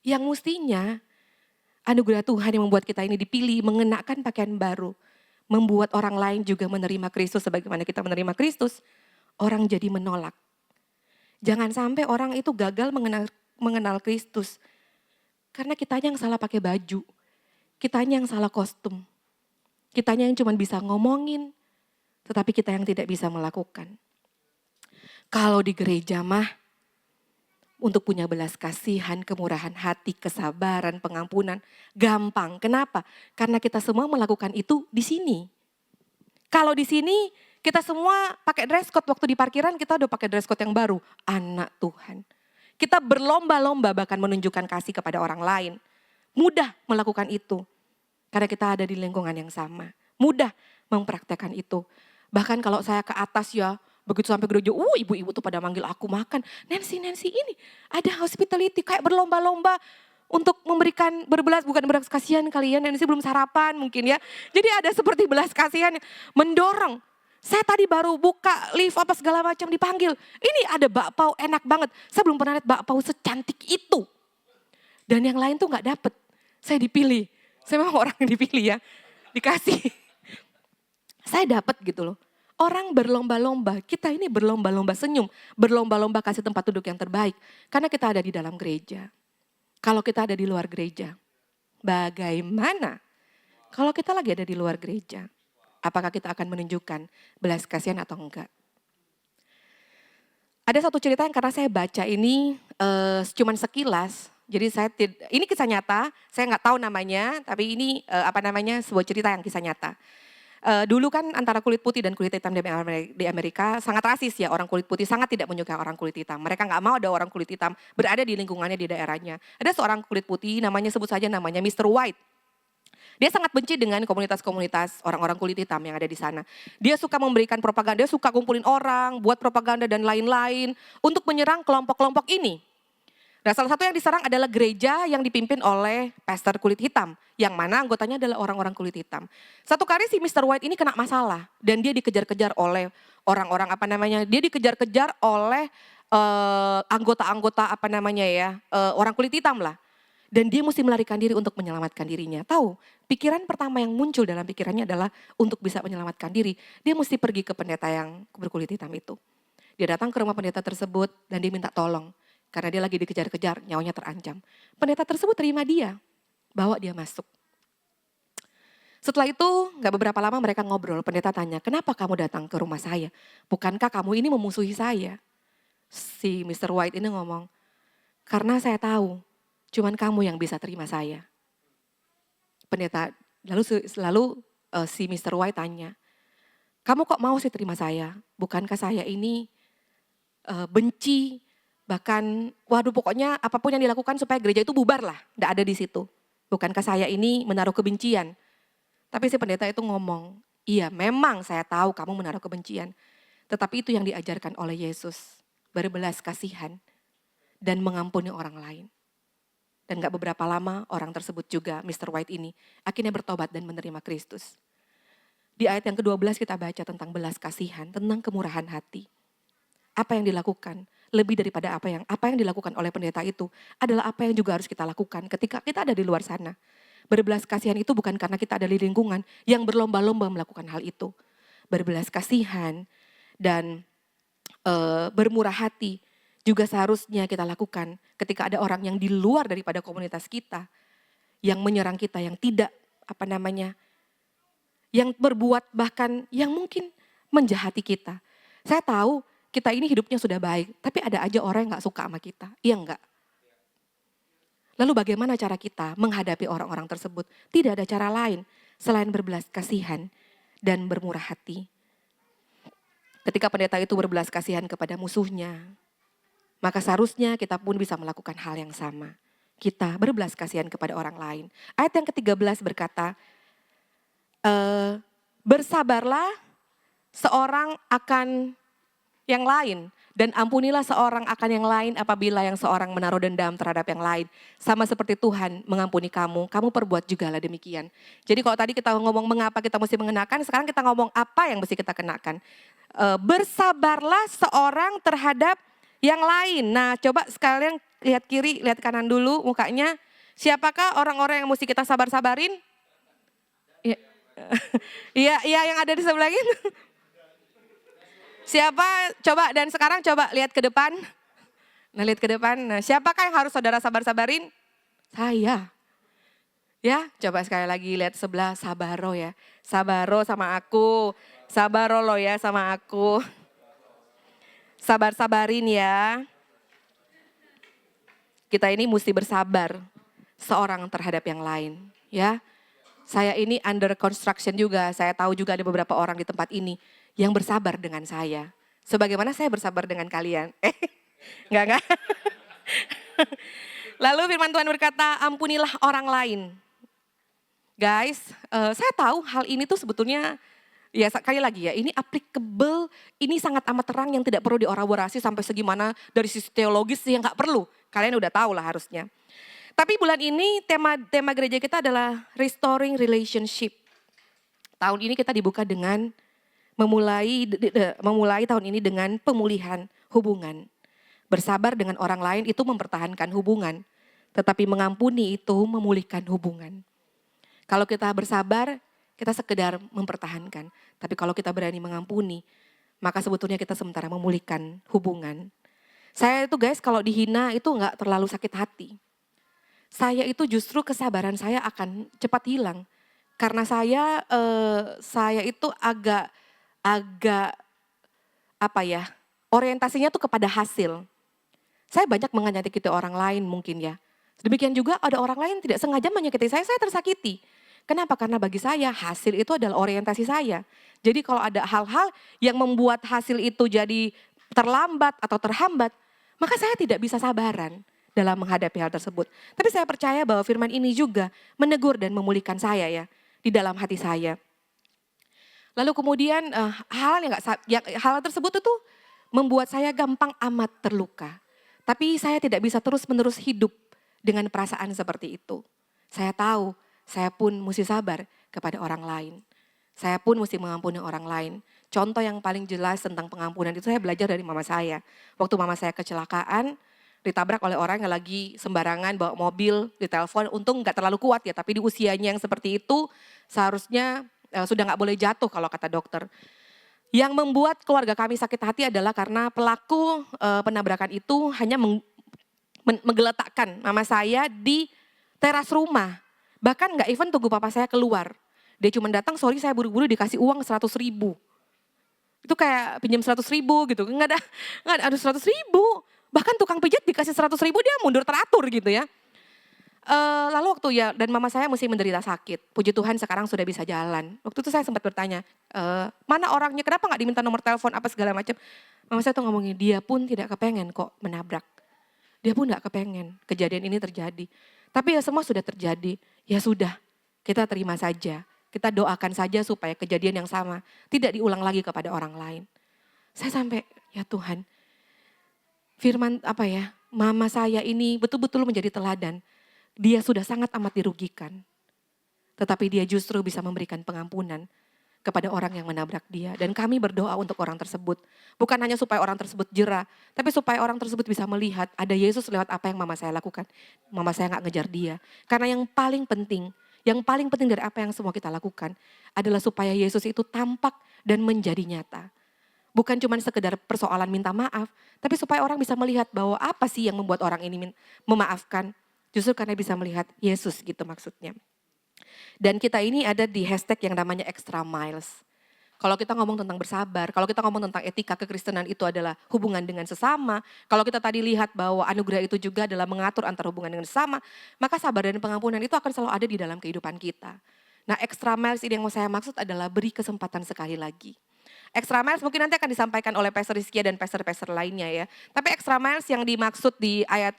Yang mestinya anugerah Tuhan yang membuat kita ini dipilih mengenakan pakaian baru. Membuat orang lain juga menerima Kristus sebagaimana kita menerima Kristus. Orang jadi menolak. Jangan sampai orang itu gagal mengenal Kristus. Karena kitanya yang salah pakai baju. Kitanya yang salah kostum. Kitanya yang cuma bisa ngomongin. Tetapi kita yang tidak bisa melakukan. Kalau di gereja mah, untuk punya belas kasihan, kemurahan hati, kesabaran, pengampunan, gampang. Kenapa? Karena kita semua melakukan itu di sini. Kalau di sini kita semua pakai dress code, waktu di parkiran kita udah pakai dress code yang baru. Anak Tuhan. Kita berlomba-lomba bahkan menunjukkan kasih kepada orang lain. Mudah melakukan itu. Karena kita ada di lingkungan yang sama. Mudah mempraktekkan itu. Bahkan kalau saya ke atas ya, begitu sampai gereja, ibu-ibu tuh pada manggil aku makan. Nancy ini ada hospitality kayak berlomba-lomba untuk memberikan bukan belas kasihan kalian. Nancy belum sarapan mungkin ya. Jadi ada seperti belas kasihan mendorong. Saya tadi baru buka lift apa segala macam dipanggil. Ini ada bakpao enak banget. Saya belum pernah lihat bakpao secantik itu. Dan yang lain tuh gak dapet. Saya dipilih. Saya memang orang yang dipilih ya, dikasih. Saya dapat gitu loh. Orang berlomba-lomba, kita ini berlomba-lomba senyum, berlomba-lomba kasih tempat duduk yang terbaik. Karena kita ada di dalam gereja. Kalau kita ada di luar gereja, bagaimana? Kalau kita lagi ada di luar gereja, apakah kita akan menunjukkan belas kasihan atau enggak? Ada satu cerita yang karena saya baca ini cuman sekilas, jadi ini kisah nyata, saya nggak tahu namanya, tapi ini sebuah cerita yang kisah nyata. Dulu kan antara kulit putih dan kulit hitam di Amerika sangat rasis ya, orang kulit putih sangat tidak menyukai orang kulit hitam. Mereka nggak mau ada orang kulit hitam berada di lingkungannya di daerahnya. Ada seorang kulit putih sebut saja namanya Mr. White. Dia sangat benci dengan komunitas-komunitas orang-orang kulit hitam yang ada di sana. Dia suka memberikan propaganda, dia suka kumpulin orang, buat propaganda dan lain-lain untuk menyerang kelompok-kelompok ini. Nah, salah satu yang diserang adalah gereja yang dipimpin oleh pastor kulit hitam, yang mana anggotanya adalah orang-orang kulit hitam. Satu kali si Mr. White ini kena masalah dan dia dikejar-kejar oleh orang-orang dia dikejar-kejar oleh anggota-anggota orang kulit hitam lah. Dan dia mesti melarikan diri untuk menyelamatkan dirinya. Tahu, pikiran pertama yang muncul dalam pikirannya adalah untuk bisa menyelamatkan diri. Dia mesti pergi ke pendeta yang berkulit hitam itu. Dia datang ke rumah pendeta tersebut dan dia minta tolong. Karena dia lagi dikejar-kejar, nyawanya terancam. Pendeta tersebut terima dia, bawa dia masuk. Setelah itu, gak beberapa lama mereka ngobrol. Pendeta tanya, kenapa kamu datang ke rumah saya? Bukankah kamu ini memusuhi saya? Si Mr. White ini ngomong, karena saya tahu, cuman kamu yang bisa terima saya. Pendeta, lalu si Mr. White tanya, kamu kok mau sih terima saya? Bukankah saya ini benci, bahkan pokoknya apapun yang dilakukan supaya gereja itu bubar lah, tidak ada di situ. Bukankah saya ini menaruh kebencian? Tapi si pendeta itu ngomong, iya memang saya tahu kamu menaruh kebencian. Tetapi itu yang diajarkan oleh Yesus, berbelas kasihan dan mengampuni orang lain. Dan gak beberapa lama orang tersebut juga, Mr. White ini, akhirnya bertobat dan menerima Kristus. Di ayat yang ke-12 kita baca tentang belas kasihan, tentang kemurahan hati. Apa yang dilakukan? Lebih daripada apa yang dilakukan oleh pendeta itu adalah apa yang juga harus kita lakukan ketika kita ada di luar sana. Berbelas kasihan itu bukan karena kita ada di lingkungan yang berlomba-lomba melakukan hal itu. Berbelas kasihan dan bermurah hati juga seharusnya kita lakukan ketika ada orang yang di luar daripada komunitas kita, yang menyerang kita, yang tidak yang berbuat bahkan yang mungkin menjahati kita. Saya tahu kita ini hidupnya sudah baik, tapi ada aja orang yang gak suka sama kita, iya enggak? Lalu bagaimana cara kita menghadapi orang-orang tersebut? Tidak ada cara lain selain berbelas kasihan dan bermurah hati. Ketika pendeta itu berbelas kasihan kepada musuhnya, maka seharusnya kita pun bisa melakukan hal yang sama. Kita berbelas kasihan kepada orang lain. Ayat yang ke-13 berkata, bersabarlah seorang akan yang lain, dan ampunilah seorang akan yang lain apabila yang seorang menaruh dendam terhadap yang lain. Sama seperti Tuhan mengampuni kamu, kamu perbuat juga lah demikian. Jadi kalau tadi kita ngomong mengapa kita mesti mengenakan, sekarang kita ngomong apa yang mesti kita kenakan. Bersabarlah seorang terhadap yang lain. Nah coba sekalian lihat kiri, lihat kanan dulu mukanya. Siapakah orang-orang yang mesti kita sabar-sabarin? Iya, yang ada di sebelah ini. Siapa? Coba dan sekarang coba lihat ke depan. Nah lihat ke depan. Nah siapakah yang harus saudara sabar-sabarin? Saya. Ya coba sekali lagi lihat sebelah, sabaro ya. Sabaro sama aku. Sabaro lo ya sama aku. Sabar-sabarin ya. Kita ini mesti bersabar seorang terhadap yang lain. Ya. Saya ini under construction juga. Saya tahu juga ada beberapa orang di tempat ini yang bersabar dengan saya. Sebagaimana saya bersabar dengan kalian. Enggak. Lalu firman Tuhan berkata, ampunilah orang lain. Guys, saya tahu hal ini tuh sebetulnya, ya sekali lagi ya, ini applicable, ini sangat amat terang yang tidak perlu dielaborasi sampai segimana dari sisi teologis yang gak perlu. Kalian udah tahu lah harusnya. Tapi bulan ini tema gereja kita adalah restoring relationship. Tahun ini kita dibuka dengan memulai tahun ini dengan pemulihan hubungan. Bersabar dengan orang lain itu mempertahankan hubungan, tetapi mengampuni itu memulihkan hubungan. Kalau kita bersabar, kita sekedar mempertahankan. Tapi kalau kita berani mengampuni, maka sebetulnya kita sementara memulihkan hubungan. Saya itu guys kalau dihina itu nggak terlalu sakit hati. Saya itu justru kesabaran saya akan cepat hilang. Karena saya itu agak apa ya, orientasinya tuh kepada hasil. Saya banyak menyakiti orang lain mungkin ya. Demikian juga ada orang lain tidak sengaja menyakiti saya tersakiti. Kenapa? Karena bagi saya hasil itu adalah orientasi saya. Jadi kalau ada hal-hal yang membuat hasil itu jadi terlambat atau terhambat, maka saya tidak bisa sabaran dalam menghadapi hal tersebut. Tapi saya percaya bahwa firman ini juga menegur dan memulihkan saya ya di dalam hati saya. Lalu kemudian hal tersebut itu membuat saya gampang amat terluka. Tapi saya tidak bisa terus-menerus hidup dengan perasaan seperti itu. Saya tahu, saya pun mesti sabar kepada orang lain. Saya pun mesti mengampuni orang lain. Contoh yang paling jelas tentang pengampunan itu saya belajar dari mama saya. Waktu mama saya kecelakaan, ditabrak oleh orang yang lagi sembarangan bawa mobil, ditelepon, untung gak terlalu kuat ya, tapi di usianya yang seperti itu seharusnya sudah gak boleh jatuh kalau kata dokter. Yang membuat keluarga kami sakit hati adalah karena pelaku penabrakan itu hanya menggeletakkan mama saya di teras rumah. Bahkan gak even tunggu papa saya keluar. Dia cuma datang, sorry saya buru-buru dikasih uang 100.000. Itu kayak pinjam 100.000 gitu, nggak ada 100.000. Bahkan tukang pijat dikasih 100.000 dia mundur teratur gitu ya. Lalu waktu ya, dan mama saya mesti menderita sakit. Puji Tuhan sekarang sudah bisa jalan. Waktu itu saya sempat bertanya, mana orangnya, kenapa gak diminta nomor telepon apa segala macam. Mama saya tuh ngomongin, dia pun tidak kepengen kok menabrak. Dia pun gak kepengen kejadian ini terjadi. Tapi ya semua sudah terjadi, ya sudah kita terima saja. Kita doakan saja supaya kejadian yang sama tidak diulang lagi kepada orang lain. Saya sampai, ya Tuhan, firman mama saya ini betul-betul menjadi teladan. Dia sudah sangat amat dirugikan. Tetapi dia justru bisa memberikan pengampunan kepada orang yang menabrak dia. Dan kami berdoa untuk orang tersebut. Bukan hanya supaya orang tersebut jera, tapi supaya orang tersebut bisa melihat ada Yesus lewat apa yang mama saya lakukan. Mama saya gak ngejar dia. Karena yang paling penting dari apa yang semua kita lakukan adalah supaya Yesus itu tampak dan menjadi nyata. Bukan cuma sekedar persoalan minta maaf, tapi supaya orang bisa melihat bahwa apa sih yang membuat orang ini memaafkan. Justru karena bisa melihat Yesus gitu maksudnya. Dan kita ini ada di hashtag yang namanya extra miles. Kalau kita ngomong tentang bersabar, kalau kita ngomong tentang etika kekristenan itu adalah hubungan dengan sesama. Kalau kita tadi lihat bahwa anugerah itu juga adalah mengatur antara hubungan dengan sesama, maka sabar dan pengampunan itu akan selalu ada di dalam kehidupan kita. Nah extra miles ini yang mau saya maksud adalah beri kesempatan sekali lagi. Extra miles mungkin nanti akan disampaikan oleh Pastor Rizkia dan pastor-pastor lainnya ya. Tapi extra miles yang dimaksud di ayat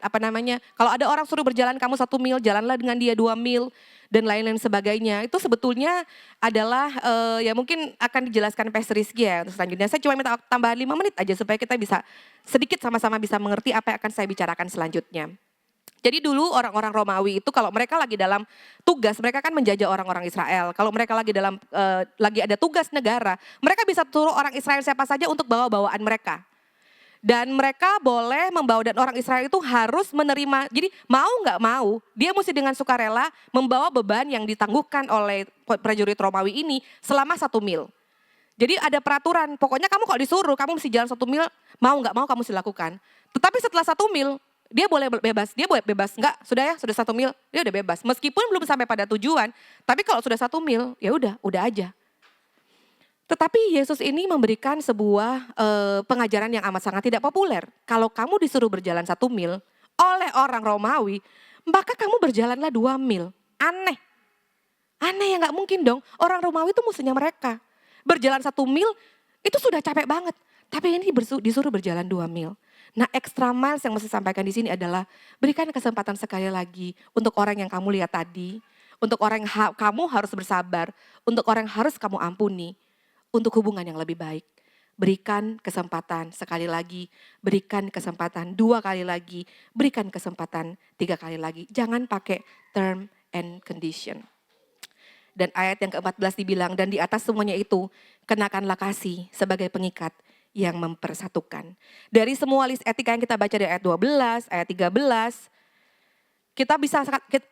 kalau ada orang suruh berjalan kamu 1 mil, jalanlah dengan dia 2 mil dan lain-lain sebagainya. Itu sebetulnya adalah ya mungkin akan dijelaskan Pastor Rizkia untuk selanjutnya. Saya cuma minta tambahan 5 menit aja supaya kita bisa sedikit sama-sama bisa mengerti apa yang akan saya bicarakan selanjutnya. Jadi dulu orang-orang Romawi itu kalau mereka lagi dalam tugas, mereka kan menjajah orang-orang Israel. Kalau mereka lagi lagi ada tugas negara, mereka bisa suruh orang Israel siapa saja untuk bawa bawaan mereka. Dan mereka boleh membawa, dan orang Israel itu harus menerima, jadi mau gak mau, dia mesti dengan sukarela membawa beban yang ditangguhkan oleh prajurit Romawi ini selama 1 mil. Jadi ada peraturan, pokoknya kamu kalau disuruh, kamu mesti jalan 1 mil, mau gak mau kamu mesti lakukan. Tetapi setelah 1 mil, dia boleh bebas, enggak, sudah 1 mil, dia udah bebas. Meskipun belum sampai pada tujuan, tapi kalau sudah 1 mil, ya udah aja. Tetapi Yesus ini memberikan sebuah pengajaran yang amat sangat tidak populer. Kalau kamu disuruh berjalan 1 mil oleh orang Romawi, maka kamu berjalanlah 2 mil. Aneh ya gak mungkin dong, orang Romawi itu musuhnya mereka. Berjalan 1 mil itu sudah capek banget, tapi ini disuruh berjalan 2 mil. Nah extra miles yang mesti sampaikan di sini adalah berikan kesempatan sekali lagi untuk orang yang kamu lihat tadi, untuk orang yang kamu harus bersabar, untuk orang yang harus kamu ampuni, untuk hubungan yang lebih baik. Berikan kesempatan sekali lagi, berikan kesempatan 2 kali lagi, berikan kesempatan 3 kali lagi. Jangan pakai term and condition. Dan ayat yang ke-14 dibilang, dan di atas semuanya itu kenakanlah kasih sebagai pengikat yang mempersatukan. Dari semua list etika yang kita baca dari ayat 12, ayat 13,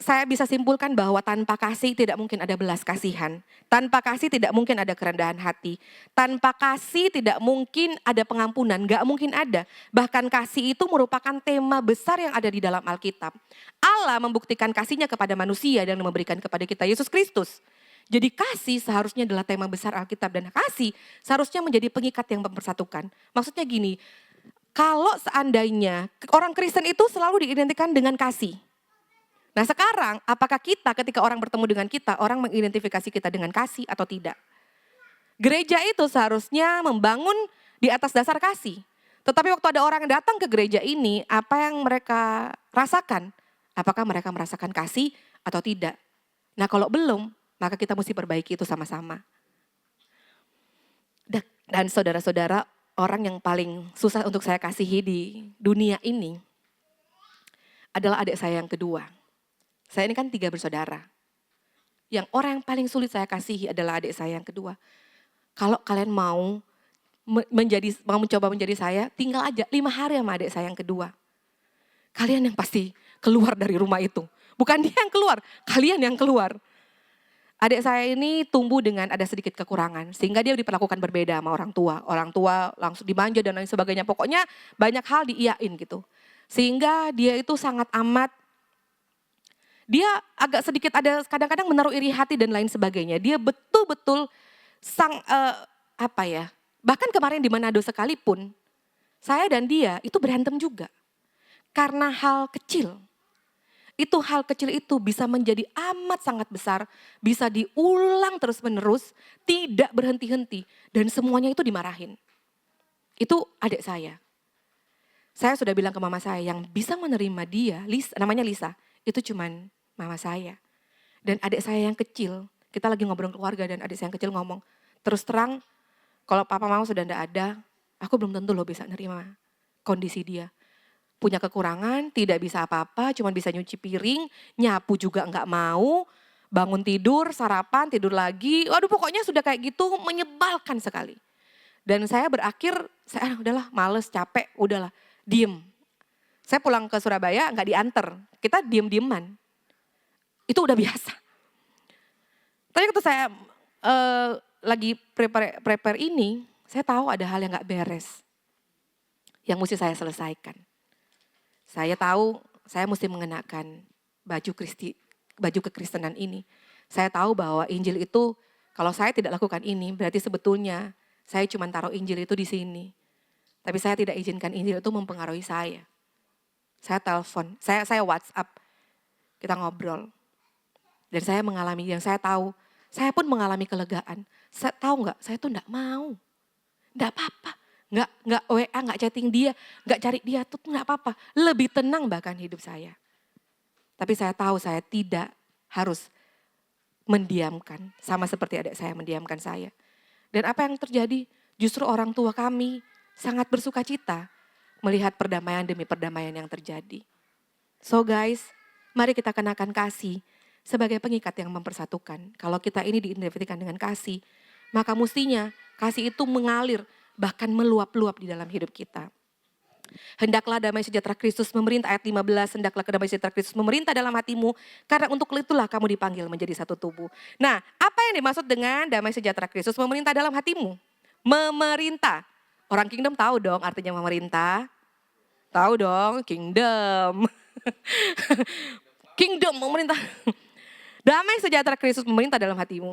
saya bisa simpulkan bahwa tanpa kasih tidak mungkin ada belas kasihan. Tanpa kasih tidak mungkin ada kerendahan hati. Tanpa kasih tidak mungkin ada pengampunan, gak mungkin ada. Bahkan kasih itu merupakan tema besar yang ada di dalam Alkitab. Allah membuktikan kasihnya kepada manusia dan memberikan kepada kita Yesus Kristus. Jadi kasih seharusnya adalah tema besar Alkitab dan kasih seharusnya menjadi pengikat yang mempersatukan. Maksudnya gini, kalau seandainya orang Kristen itu selalu diidentikan dengan kasih. Nah sekarang, apakah kita ketika orang bertemu dengan kita, orang mengidentifikasi kita dengan kasih atau tidak? Gereja itu seharusnya membangun di atas dasar kasih. Tetapi waktu ada orang yang datang ke gereja ini, apa yang mereka rasakan? Apakah mereka merasakan kasih atau tidak? Nah kalau belum, maka kita mesti perbaiki itu sama-sama. Dan saudara-saudara, orang yang paling susah untuk saya kasihi di dunia ini adalah adik saya yang kedua. Saya ini kan 3 bersaudara. Yang orang yang paling sulit saya kasihi adalah adik saya yang kedua. Kalau kalian mau mencoba menjadi saya, tinggal aja 5 hari sama adik saya yang kedua. Kalian yang pasti keluar dari rumah itu. Bukan dia yang keluar, kalian yang keluar. Adik saya ini tumbuh dengan ada sedikit kekurangan. Sehingga dia diperlakukan berbeda sama orang tua. Orang tua langsung dimanja dan lain sebagainya. Pokoknya banyak hal diiyain gitu. Sehingga dia itu sangat amat, dia agak sedikit ada kadang-kadang menaruh iri hati dan lain sebagainya. Dia betul-betul bahkan kemarin di Manado sekalipun, saya dan dia itu berantem juga. Karena hal kecil. Hal kecil itu bisa menjadi amat sangat besar, bisa diulang terus-menerus, tidak berhenti-henti. Dan semuanya itu dimarahin. Itu adik saya. Saya sudah bilang ke mama saya, yang bisa menerima dia, namanya Lisa, itu cuman mama saya. Dan adik saya yang kecil, kita lagi ngobrol keluarga dan adik saya yang kecil ngomong, terus terang kalau papa mama sudah tidak ada, aku belum tentu loh bisa nerima kondisi dia. Punya kekurangan, tidak bisa apa-apa, cuma bisa nyuci piring, nyapu juga enggak mau, bangun tidur, sarapan, tidur lagi. Waduh pokoknya sudah kayak gitu menyebalkan sekali. Dan saya berakhir, udahlah males, capek, udahlah diem. Saya pulang ke Surabaya enggak diantar, kita diem-dieman. Itu udah biasa. Tapi waktu saya lagi prepare ini, saya tahu ada hal yang gak beres. Yang mesti saya selesaikan. Saya tahu saya mesti mengenakan baju kekristenan ini. Saya tahu bahwa Injil itu, kalau saya tidak lakukan ini, berarti sebetulnya saya cuma taruh Injil itu di sini. Tapi saya tidak izinkan Injil itu mempengaruhi saya. Saya telepon, saya WhatsApp, kita ngobrol. Dan saya mengalami yang saya tahu, saya pun mengalami kelegaan. Saya tahu nggak, saya tuh nggak mau, nggak apa-apa, nggak WA, nggak chatting dia, nggak cari dia tuh nggak apa-apa. Lebih tenang bahkan hidup saya. Tapi saya tahu saya tidak harus mendiamkan, sama seperti adik saya mendiamkan saya. Dan apa yang terjadi? Justru orang tua kami sangat bersuka cita melihat perdamaian demi perdamaian yang terjadi. So guys, mari kita kenakan kasih sebagai pengikat yang mempersatukan. Kalau kita ini diidentifikasikan dengan kasih, maka mestinya kasih itu mengalir, bahkan meluap-luap di dalam hidup kita. Hendaklah damai sejahtera Kristus memerintah, ayat 15, hendaklah damai sejahtera Kristus memerintah dalam hatimu, karena untuk itulah kamu dipanggil menjadi satu tubuh. Nah, apa yang dimaksud dengan damai sejahtera Kristus memerintah dalam hatimu? Memerintah. Orang kingdom tahu dong artinya memerintah. Tahu dong, kingdom. Kingdom, memerintah. Damai sejahtera Kristus memerintah dalam hatimu.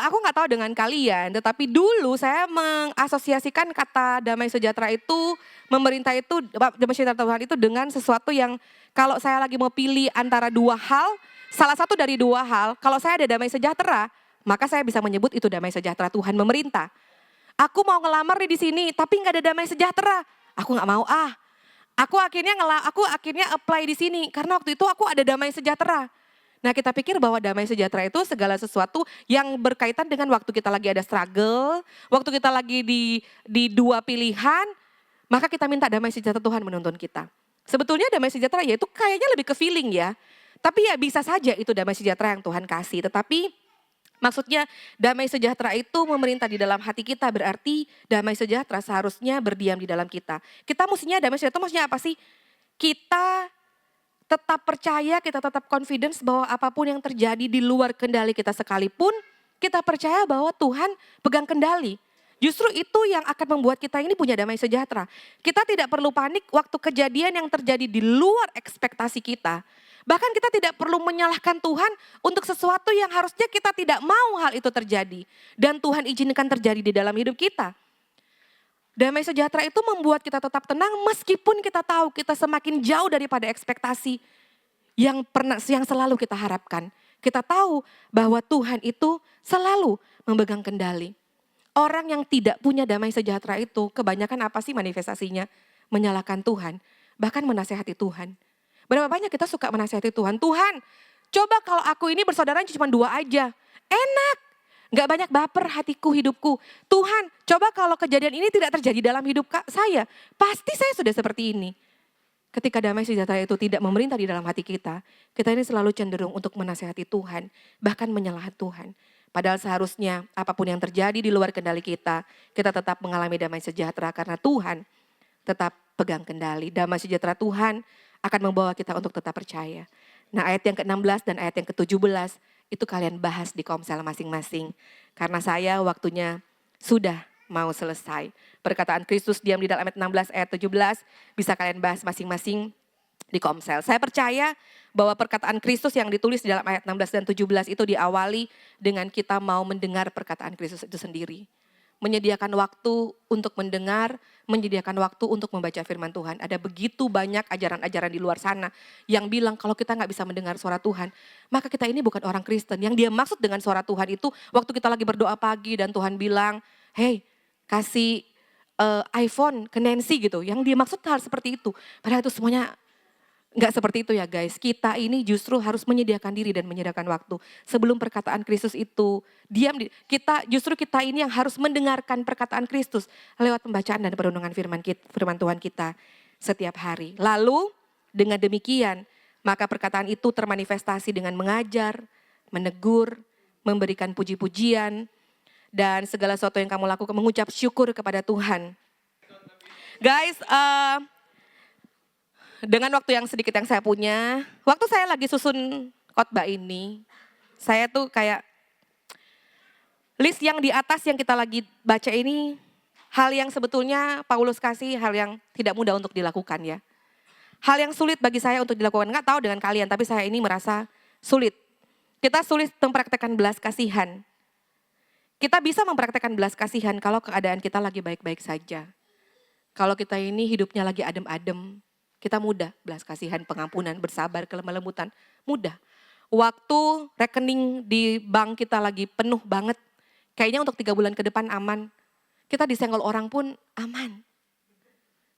Aku gak tahu dengan kalian, tetapi dulu saya mengasosiasikan kata damai sejahtera itu, memerintah itu, damai sejahtera Tuhan itu dengan sesuatu yang kalau saya lagi mau pilih antara 2 hal, salah satu dari 2 hal, kalau saya ada damai sejahtera, maka saya bisa menyebut itu damai sejahtera Tuhan memerintah. Aku mau ngelamar di sini, tapi gak ada damai sejahtera. Aku gak mau Aku akhirnya apply di sini, karena waktu itu aku ada damai sejahtera. Nah kita pikir bahwa damai sejahtera itu segala sesuatu yang berkaitan dengan waktu kita lagi ada struggle, waktu kita lagi di 2 pilihan, maka kita minta damai sejahtera Tuhan menuntun kita. Sebetulnya damai sejahtera ya itu kayaknya lebih ke feeling ya. Tapi ya bisa saja itu damai sejahtera yang Tuhan kasih. Tetapi maksudnya damai sejahtera itu memerintah di dalam hati kita, berarti damai sejahtera seharusnya berdiam di dalam kita. Kita mestinya damai sejahtera itu maksudnya apa sih? Kita tetap percaya, kita tetap confidence bahwa apapun yang terjadi di luar kendali kita sekalipun, kita percaya bahwa Tuhan pegang kendali. Justru itu yang akan membuat kita ini punya damai sejahtera. Kita tidak perlu panik waktu kejadian yang terjadi di luar ekspektasi kita. Bahkan kita tidak perlu menyalahkan Tuhan untuk sesuatu yang harusnya kita tidak mau hal itu terjadi. Dan Tuhan izinkan terjadi di dalam hidup kita. Damai sejahtera itu membuat kita tetap tenang meskipun kita tahu kita semakin jauh daripada ekspektasi yang selalu kita harapkan. Kita tahu bahwa Tuhan itu selalu memegang kendali. Orang yang tidak punya damai sejahtera itu kebanyakan apa sih manifestasinya? Menyalahkan Tuhan, bahkan menasehati Tuhan. Berapa banyak kita suka menasehati Tuhan? Tuhan, coba kalau aku ini bersaudara cuma 2 aja. Enak, gak banyak baper hatiku, hidupku. Tuhan, coba kalau kejadian ini tidak terjadi dalam hidup saya. Pasti saya sudah seperti ini. Ketika damai sejahtera itu tidak memerintah di dalam hati kita ini selalu cenderung untuk menasehati Tuhan, bahkan menyalahkan Tuhan. Padahal seharusnya apapun yang terjadi di luar kendali kita tetap mengalami damai sejahtera karena Tuhan tetap pegang kendali. Damai sejahtera Tuhan akan membawa kita untuk tetap percaya. Nah, ayat yang ke-16 dan ayat yang ke-17 itu kalian bahas di komsel masing-masing. Karena saya waktunya sudah mau selesai. Perkataan Kristus diam di dalam ayat 16 ayat 17 bisa kalian bahas masing-masing di komsel. Saya percaya bahwa perkataan Kristus yang ditulis di dalam ayat 16 dan 17 itu diawali dengan kita mau mendengar perkataan Kristus itu sendiri. Menyediakan waktu untuk mendengar, menyediakan waktu untuk membaca firman Tuhan. Ada begitu banyak ajaran-ajaran di luar sana yang bilang kalau kita gak bisa mendengar suara Tuhan, maka kita ini bukan orang Kristen. Yang dia maksud dengan suara Tuhan itu waktu kita lagi berdoa pagi dan Tuhan bilang, hey kasih iPhone ke Nancy gitu. Yang dia maksud hal seperti itu. Padahal itu semuanya enggak seperti itu ya guys. Kita ini justru harus menyediakan diri dan menyediakan waktu. Sebelum perkataan Kristus itu justru kita ini yang harus mendengarkan perkataan Kristus lewat pembacaan dan perenungan firman Tuhan kita setiap hari. Lalu dengan demikian maka perkataan itu termanifestasi dengan mengajar, menegur, memberikan puji-pujian dan segala sesuatu yang kamu lakukan mengucap syukur kepada Tuhan. Guys, dengan waktu yang sedikit yang saya punya, waktu saya lagi susun khotbah ini, saya tuh kayak list yang di atas yang kita lagi baca ini, hal yang sebetulnya Paulus kasih hal yang tidak mudah untuk dilakukan ya. Hal yang sulit bagi saya untuk dilakukan, nggak tahu dengan kalian, tapi saya ini merasa sulit. Kita sulit mempraktekkan belas kasihan. Kita bisa mempraktekkan belas kasihan kalau keadaan kita lagi baik-baik saja. Kalau kita ini hidupnya lagi adem-adem, kita mudah belas kasihan, pengampunan, bersabar, kelemah lembutan, mudah. Waktu rekening di bank kita lagi penuh banget, kayaknya untuk 3 bulan ke depan aman. Kita disenggol orang pun aman.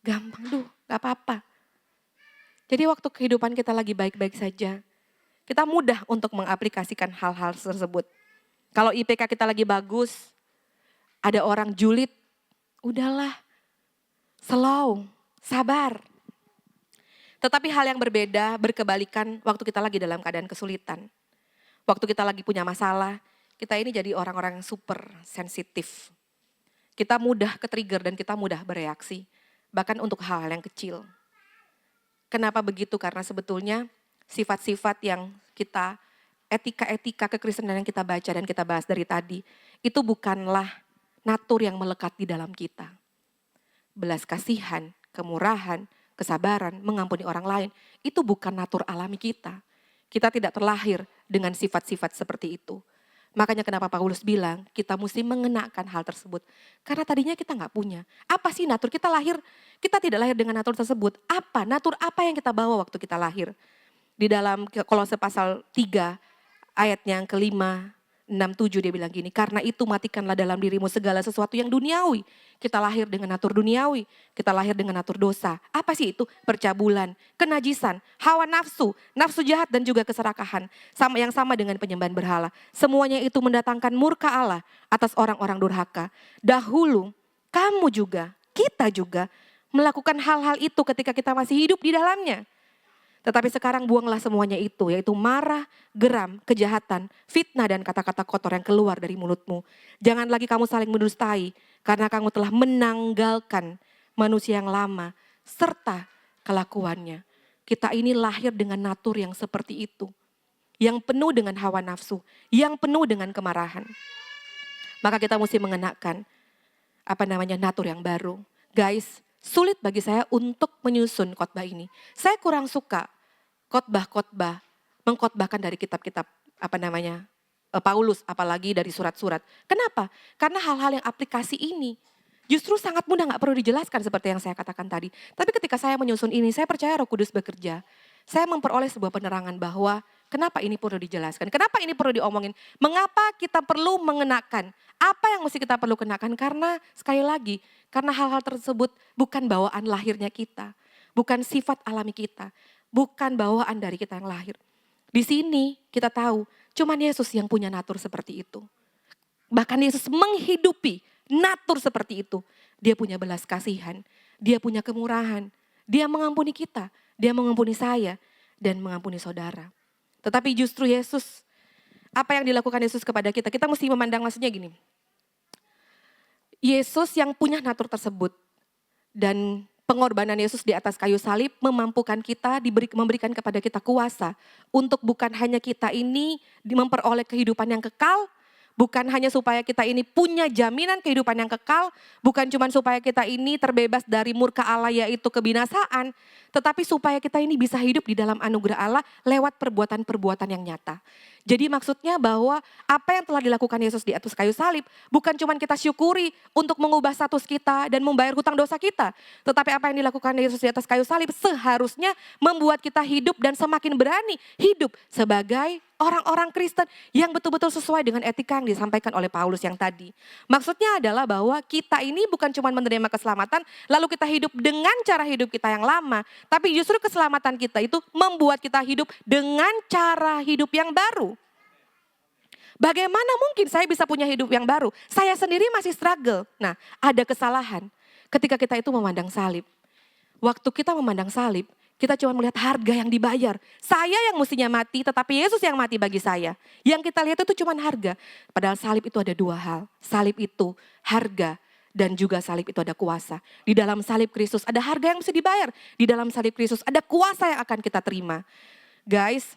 Gampang gak apa-apa. Jadi waktu kehidupan kita lagi baik-baik saja, kita mudah untuk mengaplikasikan hal-hal tersebut. Kalau IPK kita lagi bagus, ada orang julid, udahlah, slow, sabar. Tetapi hal yang berbeda, berkebalikan waktu kita lagi dalam keadaan kesulitan. Waktu kita lagi punya masalah, kita ini jadi orang-orang yang super sensitif. Kita mudah ke-trigger dan kita mudah bereaksi, bahkan untuk hal-hal yang kecil. Kenapa begitu? Karena sebetulnya sifat-sifat yang kita, etika-etika kekristenan yang kita baca dan kita bahas dari tadi, itu bukanlah natur yang melekat di dalam kita. Belas kasihan, kemurahan, kesabaran, mengampuni orang lain, itu bukan natur alami kita. Kita tidak terlahir dengan sifat-sifat seperti itu. Makanya kenapa Paulus bilang kita mesti mengenakan hal tersebut. Karena tadinya kita gak punya. Apa sih natur? Kita tidak lahir dengan natur tersebut. Apa? Natur apa yang kita bawa waktu kita lahir? Di dalam Kolose pasal 3 ayatnya yang ke-5, 6, 7 dia bilang gini, karena itu matikanlah dalam dirimu segala sesuatu yang duniawi. Kita lahir dengan natur duniawi, kita lahir dengan natur dosa. Apa sih itu? Percabulan, kenajisan, hawa nafsu, nafsu jahat dan juga keserakahan. Yang sama dengan penyembahan berhala. Semuanya itu mendatangkan murka Allah atas orang-orang durhaka. Dahulu kamu juga, kita juga melakukan hal-hal itu ketika kita masih hidup di dalamnya. Tetapi sekarang buanglah semuanya itu, yaitu marah, geram, kejahatan, fitnah dan kata-kata kotor yang keluar dari mulutmu. Jangan lagi kamu saling mendustai, karena kamu telah menanggalkan manusia yang lama, serta kelakuannya. kita ini lahir dengan natur yang seperti itu. Yang penuh dengan hawa nafsu, yang penuh dengan kemarahan. Maka kita mesti mengenakan natur yang baru. Guys, sulit bagi saya untuk menyusun khotbah ini. Saya kurang suka khotbah-khotbah mengkhotbahkan dari kitab-kitab Paulus, apalagi dari surat-surat. Kenapa? Karena hal-hal yang aplikasi ini justru sangat mudah, gak perlu dijelaskan seperti yang saya katakan tadi. Tapi ketika saya menyusun ini, saya percaya Roh Kudus bekerja. Saya memperoleh sebuah penerangan bahwa kenapa ini perlu dijelaskan, kenapa ini perlu diomongin, mengapa kita perlu mengenakan, apa yang mesti kita perlu kenakan. Karena sekali lagi, karena hal-hal tersebut bukan bawaan lahirnya kita, bukan sifat alami kita, bukan bawaan dari kita yang lahir. Di sini kita tahu, cuman Yesus yang punya natur seperti itu. Bahkan Yesus menghidupi natur seperti itu. Dia punya belas kasihan, dia punya kemurahan, dia mengampuni kita, dia mengampuni saya, dan mengampuni saudara. Tetapi justru Yesus, apa yang dilakukan Yesus kepada kita, kita mesti memandang maksudnya gini. Yesus yang punya natur tersebut, dan pengorbanan Yesus di atas kayu salib memampukan kita, memberikan kepada kita kuasa untuk bukan hanya kita ini memperoleh kehidupan yang kekal, bukan hanya supaya kita ini punya jaminan kehidupan yang kekal, bukan cuma supaya kita ini terbebas dari murka Allah yaitu kebinasaan, tetapi supaya kita ini bisa hidup di dalam anugerah Allah lewat perbuatan-perbuatan yang nyata. Jadi maksudnya bahwa apa yang telah dilakukan Yesus di atas kayu salib bukan cuma kita syukuri untuk mengubah status kita dan membayar hutang dosa kita. Tetapi apa yang dilakukan Yesus di atas kayu salib seharusnya membuat kita hidup dan semakin berani hidup sebagai orang-orang Kristen yang betul-betul sesuai dengan etika yang disampaikan oleh Paulus yang tadi. Maksudnya adalah bahwa kita ini bukan cuma menerima keselamatan lalu kita hidup dengan cara hidup kita yang lama. Tapi justru keselamatan kita itu membuat kita hidup dengan cara hidup yang baru. Bagaimana mungkin saya bisa punya hidup yang baru? Saya sendiri masih struggle. Nah, ada kesalahan ketika kita itu memandang salib. Waktu kita memandang salib, kita cuma melihat harga yang dibayar. Saya yang mestinya mati, tetapi Yesus yang mati bagi saya. Yang kita lihat itu cuma harga. Padahal salib itu ada dua hal. Salib itu harga dan juga salib itu ada kuasa. Di dalam salib Kristus ada harga yang mesti dibayar. Di dalam salib Kristus ada kuasa yang akan kita terima. Guys,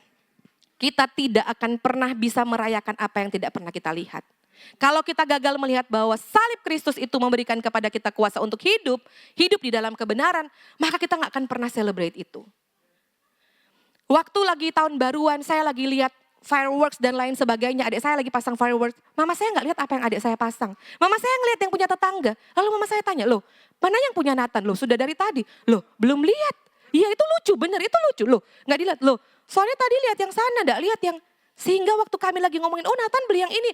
kita tidak akan pernah bisa merayakan apa yang tidak pernah kita lihat. Kalau kita gagal melihat bahwa salib Kristus itu memberikan kepada kita kuasa untuk hidup di dalam kebenaran, maka kita gak akan pernah celebrate itu. Waktu lagi tahun baruan, saya lagi lihat fireworks dan lain sebagainya, adik saya lagi pasang fireworks, mama saya gak lihat apa yang adik saya pasang. Mama saya ngelihat yang punya tetangga, lalu mama saya tanya, loh mana yang punya Nathan? Loh sudah dari tadi, loh belum lihat. Iya itu lucu, bener itu lucu, loh gak dilihat, loh soalnya tadi lihat yang sana, gak lihat yang, sehingga waktu kami lagi ngomongin, oh Nathan beli yang ini,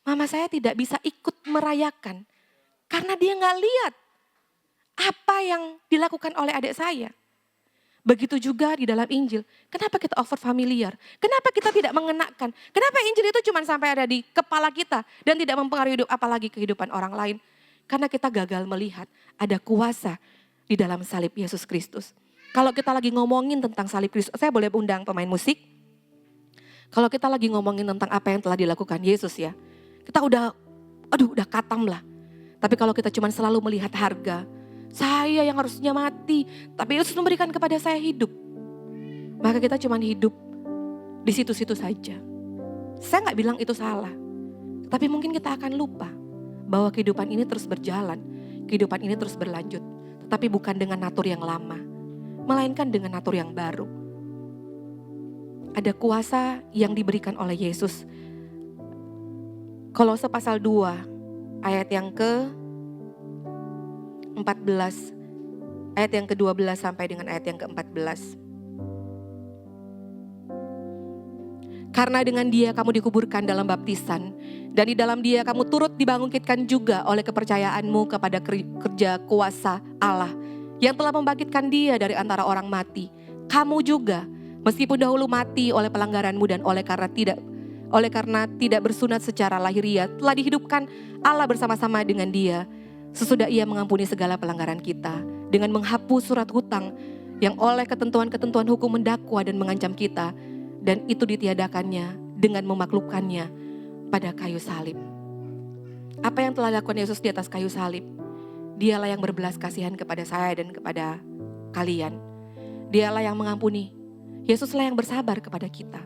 mama saya tidak bisa ikut merayakan karena dia gak lihat apa yang dilakukan oleh adik saya. Begitu juga di dalam Injil. Kenapa kita over familiar? Kenapa kita tidak mengenakan? Kenapa Injil itu cuma sampai ada di kepala kita dan tidak mempengaruhi hidup apalagi kehidupan orang lain? Karena kita gagal melihat ada kuasa di dalam salib Yesus Kristus. Kalau kita lagi ngomongin tentang salib Kristus, saya boleh undang pemain musik? Kalau kita lagi ngomongin tentang apa yang telah dilakukan Yesus ya, kita udah katam lah. Tapi kalau kita cuma selalu melihat harga, saya yang harusnya mati, tapi Yesus memberikan kepada saya hidup. Maka kita cuma hidup di situ-situ saja. Saya gak bilang itu salah, tapi mungkin kita akan lupa bahwa kehidupan ini terus berjalan, kehidupan ini terus berlanjut. Tetapi bukan dengan natur yang lama, melainkan dengan natur yang baru. Ada kuasa yang diberikan oleh Yesus. Kolose pasal 2 ayat yang ke-14, ayat yang ke-12 sampai dengan ayat yang ke-14. Karena dengan Dia kamu dikuburkan dalam baptisan, dan di dalam Dia kamu turut dibangkitkan juga oleh kepercayaanmu kepada kerja kuasa Allah yang telah membangkitkan Dia dari antara orang mati. Kamu juga, meskipun dahulu mati oleh pelanggaranmu dan oleh karena tidak bersunat secara lahiriah, telah dihidupkan Allah bersama-sama dengan Dia sesudah Ia mengampuni segala pelanggaran kita dengan menghapus surat hutang yang oleh ketentuan-ketentuan hukum mendakwa dan mengancam kita, dan itu ditiadakannya dengan memaklukkannya pada kayu salib. Apa yang telah dilakukan Yesus di atas kayu salib? Dialah yang berbelas kasihan kepada saya dan kepada kalian. Dialah yang mengampuni. Yesuslah yang bersabar kepada kita.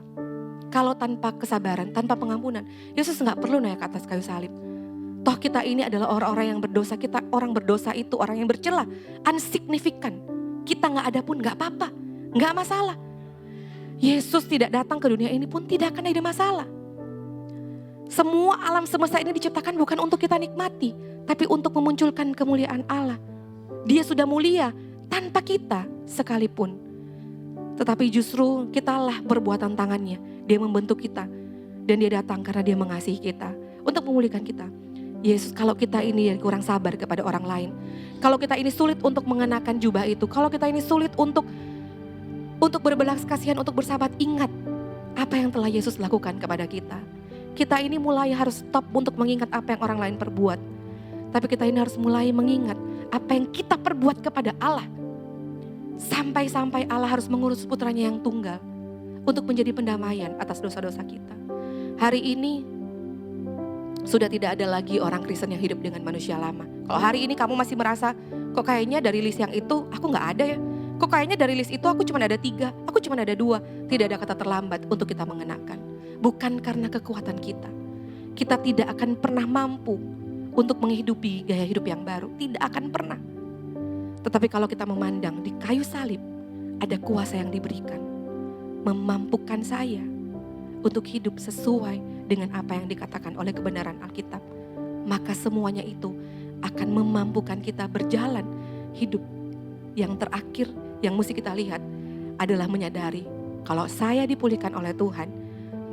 Kalau tanpa kesabaran, tanpa pengampunan, Yesus nggak perlu naik ke atas kayu salib. Toh kita ini adalah orang-orang yang berdosa. Kita orang berdosa itu orang yang bercela, unsignifikan. Kita nggak ada pun nggak apa-apa, nggak masalah. Yesus tidak datang ke dunia ini pun tidak akan ada masalah. Semua alam semesta ini diciptakan bukan untuk kita nikmati, tapi untuk memunculkan kemuliaan Allah. Dia sudah mulia tanpa kita sekalipun. Tetapi justru kitalah perbuatan tangannya. Dia membentuk kita. Dan dia datang karena dia mengasihi kita. Untuk memulihkan kita. Yesus, kalau kita ini kurang sabar kepada orang lain. Kalau kita ini sulit untuk mengenakan jubah itu. Kalau kita ini sulit untuk berbelas kasihan, untuk bersahabat. Ingat apa yang telah Yesus lakukan kepada kita. Kita ini mulai harus stop untuk mengingat apa yang orang lain perbuat. Tapi kita ini harus mulai mengingat apa yang kita perbuat kepada Allah. Sampai-sampai Allah harus mengurus putranya yang tunggal untuk menjadi pendamaian atas dosa-dosa kita. Hari ini sudah tidak ada lagi orang Kristen yang hidup dengan manusia lama. Kalau hari ini kamu masih merasa, kok kayaknya dari list yang itu aku gak ada ya. Kok kayaknya dari list itu aku cuma ada 3, aku cuma ada 2. Tidak ada kata terlambat untuk kita mengenakan. Bukan karena kekuatan kita. Kita tidak akan pernah mampu untuk menghidupi gaya hidup yang baru. Tidak akan pernah. Tetapi kalau kita memandang di kayu salib, ada kuasa yang diberikan. Memampukan saya untuk hidup sesuai dengan apa yang dikatakan oleh kebenaran Alkitab. Maka semuanya itu akan memampukan kita berjalan hidup. Yang terakhir yang mesti kita lihat adalah menyadari kalau saya dipulihkan oleh Tuhan,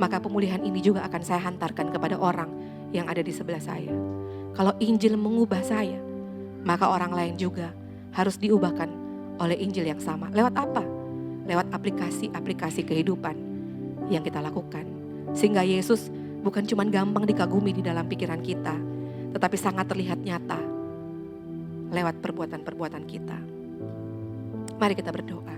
maka pemulihan ini juga akan saya hantarkan kepada orang yang ada di sebelah saya. Kalau Injil mengubah saya, maka orang lain juga harus diubahkan oleh Injil yang sama. Lewat apa? Lewat aplikasi-aplikasi kehidupan yang kita lakukan. Sehingga Yesus bukan cuma gampang dikagumi di dalam pikiran kita, tetapi sangat terlihat nyata lewat perbuatan-perbuatan kita. Mari kita berdoa.